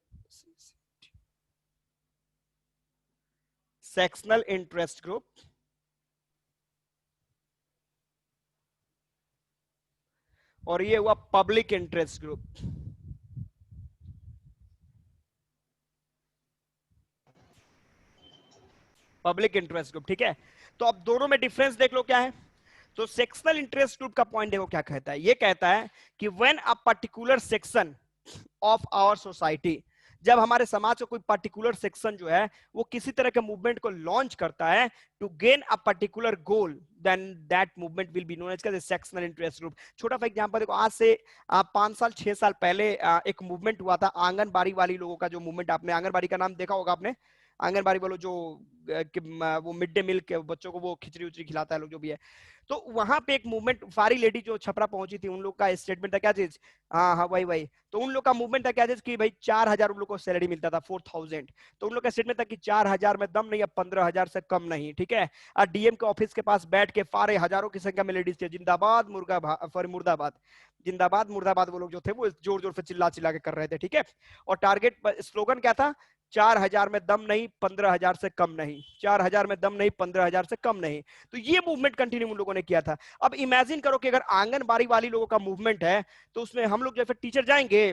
A: सेक्शनल इंटरेस्ट ग्रुप, और ये हुआ public interest group. Public interest group, ठीक है। तो अब दोनों में डिफरेंस देख लो क्या है। तो सेक्शनल इंटरेस्ट ग्रुप का पॉइंट देखो क्या कहता है। ये कहता है कि when a particular section of our society, जब हमारे समाज का कोई पर्टिकुलर सेक्शन जो है वो किसी तरह के मूवमेंट को लॉन्च करता है to gain a particular goal, then that movement will be known as sectional interest group. छोटा सा एग्जांपल देखो, आज से 5 साल 6 साल पहले एक मूवमेंट हुआ था आंगनबाड़ी वाली लोगों का। जो मूवमेंट, आपने आंगनबाड़ी का नाम देखा होगा आपने, आंगनबाड़ी वालों जो वो मिड डे मील के बच्चों को वो खिचड़ी उचड़ी खिलाता है लोग जो भी है। तो वहां पे एक मूवमेंट, सारी लेडी जो छपरा पहुंची थी, उन लोग का स्टेटमेंट था क्या चीज, हाँ हाँ वही वही, तो उन लोग का मूवमेंट था क्या चीज कि भाई 4,000 उन लोग को सैलरी मिलता था, 4,000। तो उन लोग का स्टेटमेंट था कि 4,000 में दम नहीं, अब 15,000 से कम नहीं, ठीक है। और डीएम के ऑफिस के पास बैठ के सारे हजारों की संख्या में लेडीज थे, जिंदाबाद मुर्दाबाद, जिंदाबाद मुर्दाबाद, वो लोग जो थे वो जोर जोर से चिल्ला चिल्ला के कर रहे थे, ठीक है। और टारगेट स्लोगन क्या था, 4,000 में दम नहीं, 15,000 से कम नहीं, 4,000 में दम नहीं, 15,000 से कम नहीं। तो ये मूवमेंट कंटिन्यू उन लोगों ने किया था। अब इमेजिन करो कि अगर आंगनबाड़ी वाली लोगों का मूवमेंट है, तो उसमें हम लोग जैसे टीचर जाएंगे,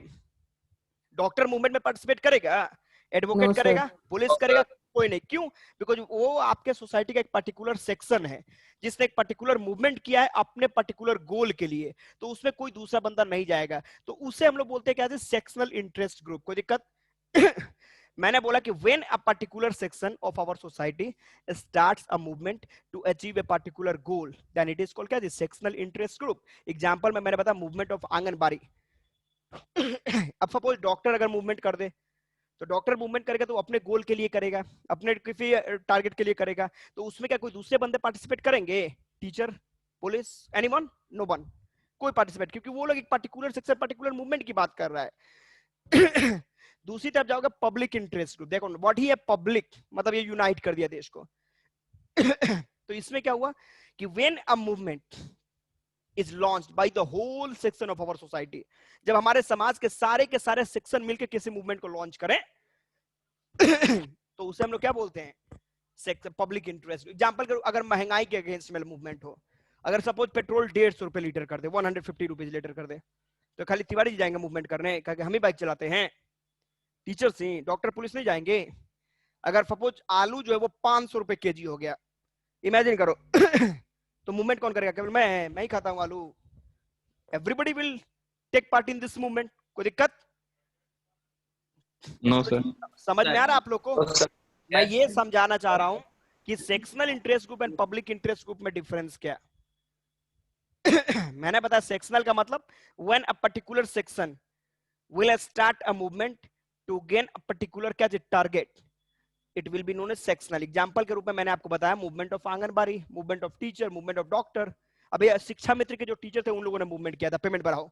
A: डॉक्टर मूवमेंट में पार्टिसिपेट करेगा, एडवोकेट
B: No, sir.
A: करेगा, पुलिस करेगा, कोई नहीं। क्यों? बिकॉज वो आपके सोसाइटी का एक पर्टिकुलर सेक्शन है जिसने एक पर्टिकुलर मूवमेंट किया है अपने पर्टिकुलर गोल के लिए, तो उसमें कोई दूसरा बंदा नहीं जाएगा। तो उसे हम लोग बोलते हैं क्या, सेक्शनल इंटरेस्ट ग्रुप। कोई दिक्कत? मैंने बोला कि when a particular section of our society starts a movement to achieve a particular goal, then it is called क्या, sectional interest group। एग्जांपल में मैंने बताया मूवमेंट ऑफ आंगनबाड़ी। अब सपोज डॉक्टर अगर मूवमेंट कर दे, तो डॉक्टर मूवमेंट करेगा तो अपने गोल के लिए करेगा, अपने किसी टारगेट के लिए करेगा, तो उसमें क्या कोई दूसरे बंदे पार्टिसिपेट करेंगे? Teacher, police, anyone? No one, कोई पार्टिसिपेट, क्योंकि वो लोग एक पर्टिकुलर सेक्शन पर्टिकुलर मूवमेंट की बात कर रहा है। दूसरी तरफ जाओगे पब्लिक इंटरेस्ट ग्रुप, देखो व्हाट ही है पब्लिक, मतलब ये यूनाइट कर दिया देश को। तो इसमें क्या हुआ कि when a movement is launched by the whole section of our society, जब हमारे समाज के सारे सेक्शन मिलकर किसी मूवमेंट को लॉन्च करें, तो उसे हम लोग क्या बोलते हैं, पब्लिक इंटरेस्ट। एग्जांपल करो, अगर महंगाई के अगेंस्ट में मूवमेंट हो, अगर सपोज पेट्रोल 150 रुपए लीटर कर दे, 150 रुपीज लीटर कर दे, तो खाली तिवारी जी जाएंगे मूवमेंट करने, क्योंकि हम ही बाइक चलाते हैं, टीचर्स ही, डॉक्टर पुलिस नहीं जाएंगे। अगर सपोज आलू जो है वो 500 रुपए केजी हो गया, इमेजिन करो, तो मूवमेंट कौन करेगा? केवल मैं ही खाता हूं आलू। Everybody will take part in this movement. कोई दिक्कत?
E: No sir.
A: समझ में आ रहा है आप लोग को? मैं ये समझाना चाह रहा हूं कि sectional interest group and public interest group में डिफरेंस क्या है। मैंने बताया सेक्शनल का मतलब when a particular section will start a movement to gain a particular क्या target, it will be known as sectional. Example के रूप में मैंने आपको बताया movement of anganwadi, movement of teacher, movement of doctor. अभी शिक्षा मित्र के जो टीचर थे उन लोगों ने मूवमेंट किया था, पेमेंट बढ़ाओ।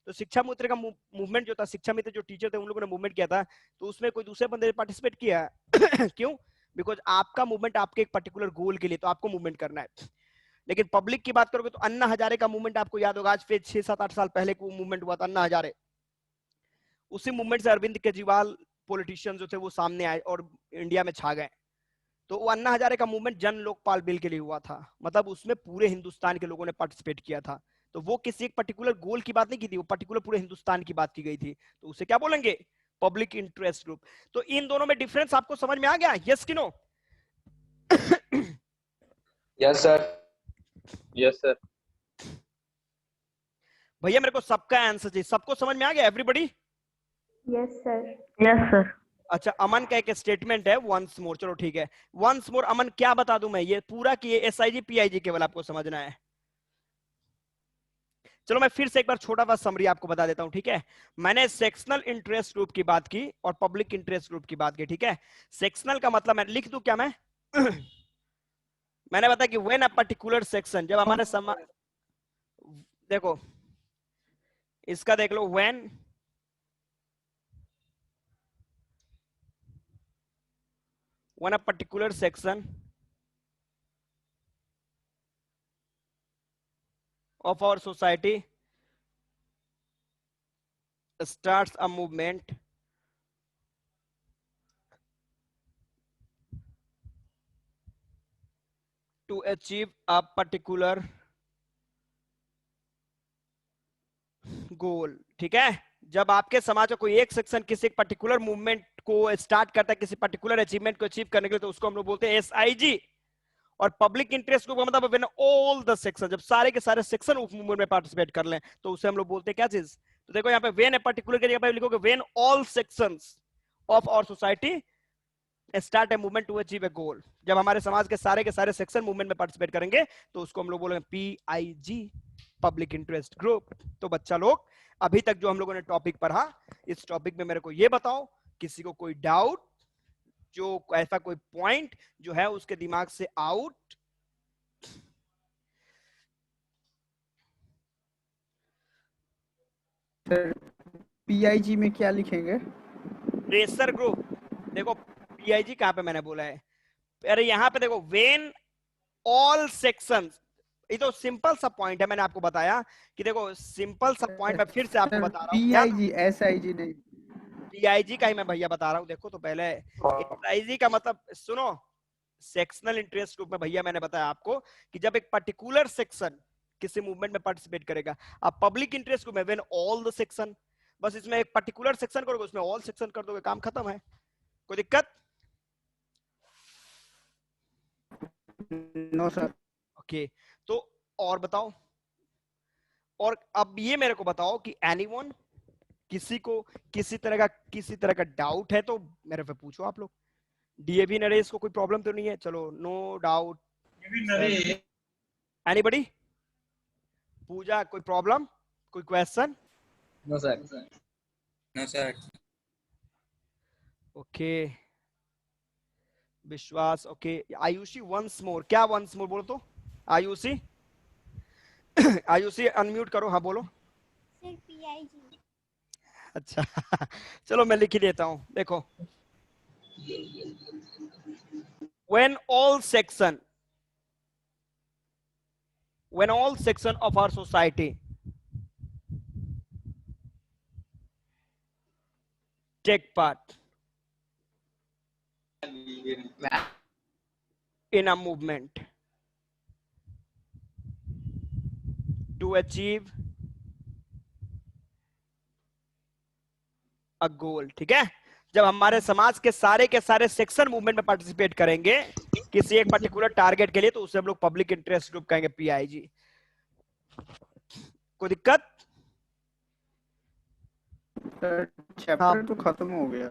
A: तो शिक्षा मित्र का मूवमेंट जो था, शिक्षा मित्र जो टीचर थे उन लोगों ने मूवमेंट किया था, तो उसमें कोई दूसरे बंदे ने पार्टिसिपेट किया। क्यों? बिकॉज आपका मूवमेंट आपके एक पर्टिकुलर गोल के लिए, तो आपको मूवमेंट करना है। लेकिन पब्लिक की बात करोगे तो अन्ना हजारे का मूवमेंट आपको याद होगा, आज से 6-7-8 साल पहले को मूवमेंट हुआ था अन्ना हजारे। उसी मूवमेंट से अरविंद केजरीवाल पॉलिटिशियन जो थे वो सामने आए और इंडिया में छा गए। तो वो अन्ना हजारे का मूवमेंट जन लोकपाल बिल के लिए हुआ था, मतलब उसमें पूरे हिंदुस्तान के लोगों ने पार्टिसिपेट किया था। तो वो किसी एक पर्टिकुलर गोल की बात नहीं की थी, वो पर्टिकुलर पूरे हिंदुस्तान की बात की गई थी, तो उसे क्या बोलेंगे? Public interest group. तो इन दोनों में डिफरेंस आपको समझ में आ गया? यस कि no?
C: Yes sir.
E: Yes sir.
A: भैया मेरे को सबका आंसर चाहिए, सबको समझ में आ गया? Everybody?
F: Yes sir.
B: Yes sir.
A: अच्छा, अमन का एक स्टेटमेंट है वंस मोर, चलो ठीक है वंस मोर। अमन क्या बता दूं मैं, ये पूरा कि एसआईजी पीआईजी केवल आपको समझना है। चलो मैं फिर से एक बार छोटा सा समरी आपको बता देता हूं, ठीक है। मैंने सेक्शनल इंटरेस्ट ग्रुप की बात की और पब्लिक इंटरेस्ट ग्रुप की बात की, ठीक है। सेक्शनल का मतलब मैं लिख दूं क्या मैं? मैंने बताया कि व्हेन अ पर्टिकुलर सेक्शन, जब हमारे समाज, देखो इसका देख लो, when a particular section of our society starts a movement to achieve a particular goal, ठीक है। जब आपके समाज का कोई एक सेक्शन किसी एक पर्टिकुलर मूवमेंट को स्टार्ट करता है किसी पर्टिकुलर अचीवमेंट को अचीव करने के लिए, तो उसको हम लोग बोलते हैं SIG। और पब्लिक इंटरेस्ट ग्रुप मतलब व्हेन ऑल द सेक्शन, जब सारे के सारे सेक्शन उस मूवमेंट में पार्टिसिपेट कर लें, तो उसे हम लोग बोलते हैं क्या चीज। तो देखो यहाँ पे व्हेन ए पर्टिकुलर की जगह पे लिखोगे when all sections of our society start a movement to achieve a goal. जब हमारे समाज के सारे सेक्शन मूवमेंट में पार्टिसिपेट करेंगे तो उसको हम लोग बोलेंगे PIG, पब्लिक इंटरेस्ट ग्रुप। तो बच्चा लोग अभी तक जो हम लोगों ने टॉपिक पढ़ा, इस टॉपिक में मेरे को ये बताओ किसी को कोई डाउट, जो ऐसा कोई पॉइंट जो है उसके दिमाग से आउट।
D: सर PIG में क्या लिखेंगे?
A: Pressure group. देखो PIG कहां पे मैंने बोला है, अरे यहां पे देखो व्हेन ऑल सेक्शंस, ये तो सिंपल सा पॉइंट है, मैंने आपको बताया कि देखो सिंपल सा पॉइंट मैं फिर से आपको बता रहा हूँ।
D: PIG SIG नहीं,
A: PIG का ही मैं भैया बता रहा हूँ। देखो तो पहले SIG का मतलब सुनो, सेक्शनल इंटरेस्ट ग्रुप में भैया मैंने बताया आपको कि जब एक पर्टिकुलर सेक्शन किसी मूवमेंट में पार्टिसिपेट करेगा। अब पब्लिक इंटरेस्ट ग्रुप में व्हेन ऑल द सेक्शन, बस इसमें एक पर्टिकुलर सेक्शन करोगे उसमें ऑल सेक्शन कर दोगे, काम खत्म है। कोई दिक्कत?
D: No sir.
A: ओके तो और बताओ, और अब ये मेरे को बताओ कि एनीवन, किसी को किसी तरह का डाउट है तो मेरे पे पूछो आप लोग। DAV नरेश को कोई प्रॉब्लम तो नहीं है? चलो नो डाउट। एनीबॉडी? पूजा कोई प्रॉब्लम, कोई question?
G: No sir. No sir.
A: Okay Vishwas, okay Ayushi once more, क्या वंस मोर बोलो तो आयुषी। आयुषी अनम्यूट करो, हाँ बोलो।
H: Sir PIG।
A: अच्छा चलो मैं लिख ही देता हूं। देखो when all section of our society take part in a movement to achieve a goal, ठीक है। जब हमारे समाज के सारे सेक्शन मूवमेंट में पार्टिसिपेट करेंगे किसी एक पर्टिकुलर टारगेट के लिए, तो उसे हम लोग पब्लिक इंटरेस्ट ग्रुप कहेंगे PIG। कोई दिक्कत?
D: सर चैप्टर तो खत्म हो गया।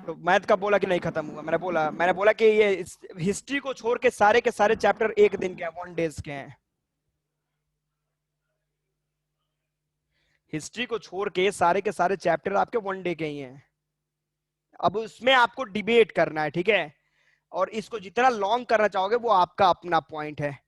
A: तो मैथ का बोला कि नहीं खत्म हुआ? मैंने बोला कि ये हिस्ट्री को छोड़ के सारे चैप्टर एक दिन के हैं, 1 डेज के हैं। हिस्ट्री को छोड़ के सारे चैप्टर आपके 1 डे के ही हैं। अब उसमें आपको डिबेट करना है, ठीक है, और इसको जितना लॉन्ग करना चाहोगे वो आपका अपना पॉइंट है।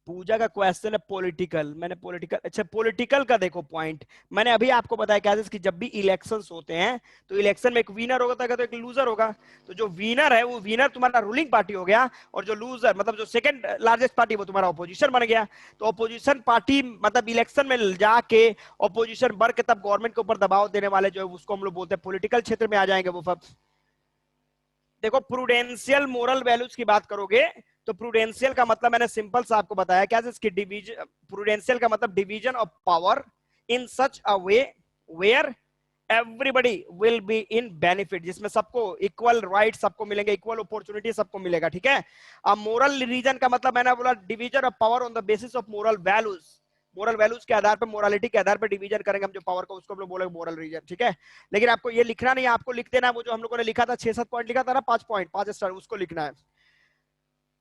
A: पूजा का क्वेश्चन है पॉलिटिकल, मैंने पॉलिटिकल, अच्छा पॉलिटिकल का देखो पॉइंट मैंने अभी आपको बताया क्या कि जब भी इलेक्शंस होते हैं तो इलेक्शन में एक विनर होगा तो एक लूजर होगा। तो जो विनर है वो विनर तुम्हारा रूलिंग पार्टी हो गया, और जो लूजर मतलब जो सेकंड लार्जेस्ट पार्टी वो तुम्हारा ऑपोजिशन बन गया। तो ऑपोजिशन पार्टी मतलब इलेक्शन में जाके ऑपोजिशन बढ़ के तब गवर्नमेंट के ऊपर दबाव देने वाले जो है उसको हम लोग बोलते हैं पॉलिटिकल क्षेत्र में आ जाएंगे वो सब। देखो प्रूडेंशियल मोरल वैल्यूज की बात करोगे तो प्रूडेंशियल का मतलब मैंने सिंपल सा आपको बताया क्या, इसकी डिवीजन, प्रूडेंशियल का मतलब division of power in such a way where everybody will be in benefit, जिसमें सबको इक्वल राइट सबको मिलेंगे, इक्वल अपॉर्चुनिटी सबको मिलेगा, ठीक है। अब मोरल रीजन का मतलब मैंने बोला division of power on the basis of moral values, moral values के आधार पर, मोरालिटी के आधार पर डिवीजन करेंगे हम जो पावर को, उसको हम लोग बोलेंगे मोरल रीजन, ठीक है। लेकिन आपको ये लिखना नहीं है, आपको लिख देना वो जो हम लोगों ने लिखा था 6-7 पॉइंट लिखा था ना, 5 पॉइंट 5 स्टार, उसको लिखना है।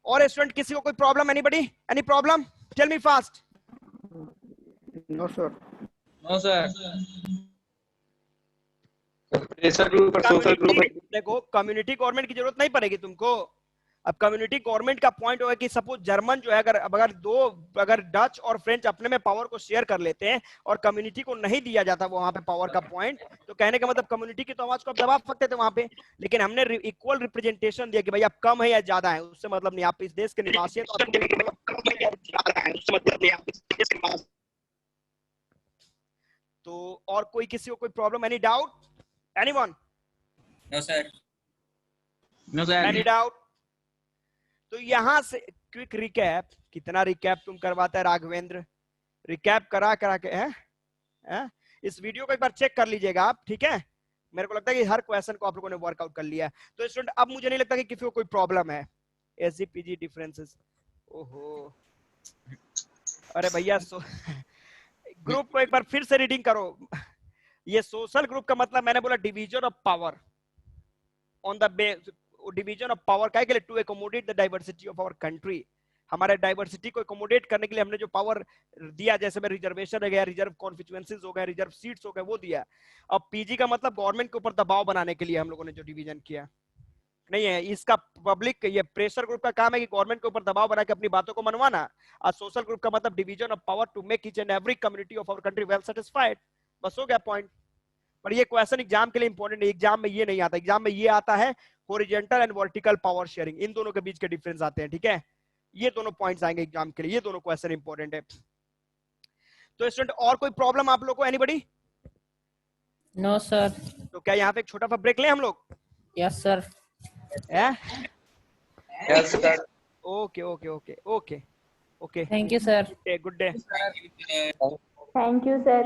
A: और स्टूडेंट किसी को कोई problem, anybody any problem, tell me fast.
D: No sir.
G: No sir.
C: Pressure group और सोशल ग्रुप।
A: देखो कम्युनिटी गवर्नमेंट की जरूरत नहीं पड़ेगी तुमको। अब कम्युनिटी गवर्नमेंट का पॉइंट होगा कि सपोज जर्मन जो है अगर डच और फ्रेंच अपने में पावर को शेयर कर लेते हैं और कम्युनिटी को नहीं दिया जाता वहां पे पावर का पॉइंट, तो कहने का मतलब कम्युनिटी की तो आवाज को आप दबा सकते थे वहां पे, लेकिन हमने इक्वल रिप्रेजेंटेशन दिया कि भाई आप कम है या ज्यादा है उससे मतलब नहीं, आप इस देश के निवासी हैं तो आपको। तो और कोई किसी को कोई problem, any doubt, anyone?
G: No sir. No sir.
A: Any doubt? तो यहां से क्विक रिकैप, कितना रिकैप तुम करवाता है राघवेंद्र, रिकैप करा के है? इस वीडियो को एक बार चेक कर लीजिएगा आप, ठीक है, मेरे को लगता है कि हर क्वेश्चन को आप लोगों ने वर्कआउट कर लिया है। तो स्टूडेंट अब मुझे नहीं लगता कि किसी को कोई प्रॉब्लम है। एसजीपीजी डिफरेंसेस, ओहो अरे भैया ग्रुप को एक बार फिर से रीडिंग करो। ये सोशल ग्रुप का मतलब मैंने बोला division of power on the division of power का के लिए to accommodate the diversity of our country. हमारे डाइवर्सिटी को एकोमोडेट करने के लिए हमने जो पावर दिया, जैसे में रिजर्वेशन हो गया, रिजर्व कॉन्स्टिट्यूएंसीज हो गए, रिजर्व सीट्स हो गए, वो दिया। अब पीजी का मतलब गवर्नमेंट के ऊपर दबाव बनाने के लिए हम लोगों ने जो डिवीजन किया नहीं है, इसका पब्लिक ये प्रेशर ग्रुप का काम है कि गवर्नमेंट के ऊपर दबाव बना के अपनी बातों को मनवाना। और सोशल ग्रुप का मतलब division of power to make each and every community of our country well satisfied. बस हो गया पॉइंट। पर ये क्वेश्चन एग्जाम के लिए इंपॉर्टेंट है, एग्जाम में ये नहीं आता। एग्जाम में ये आता है horizontal and vertical power sharing, इन दोनों के बीच के डिफरेंस आते हैं। ठीक है, ये दोनों पॉइंट्स आएंगे एग्जाम के लिए, ये दोनों क्वेश्चन इंपॉर्टेंट है। तो स्टूडेंट और कोई प्रॉब्लम आप लोग को, एनीबॉडी?
B: No sir.
A: तो क्या यहाँ पे एक छोटा सा ब्रेक लें हम लोग?
B: Yes sir.
C: Yes, sir.
A: Okay okay okay okay okay,
B: thank you sir.
A: Good day.
F: Thank you sir.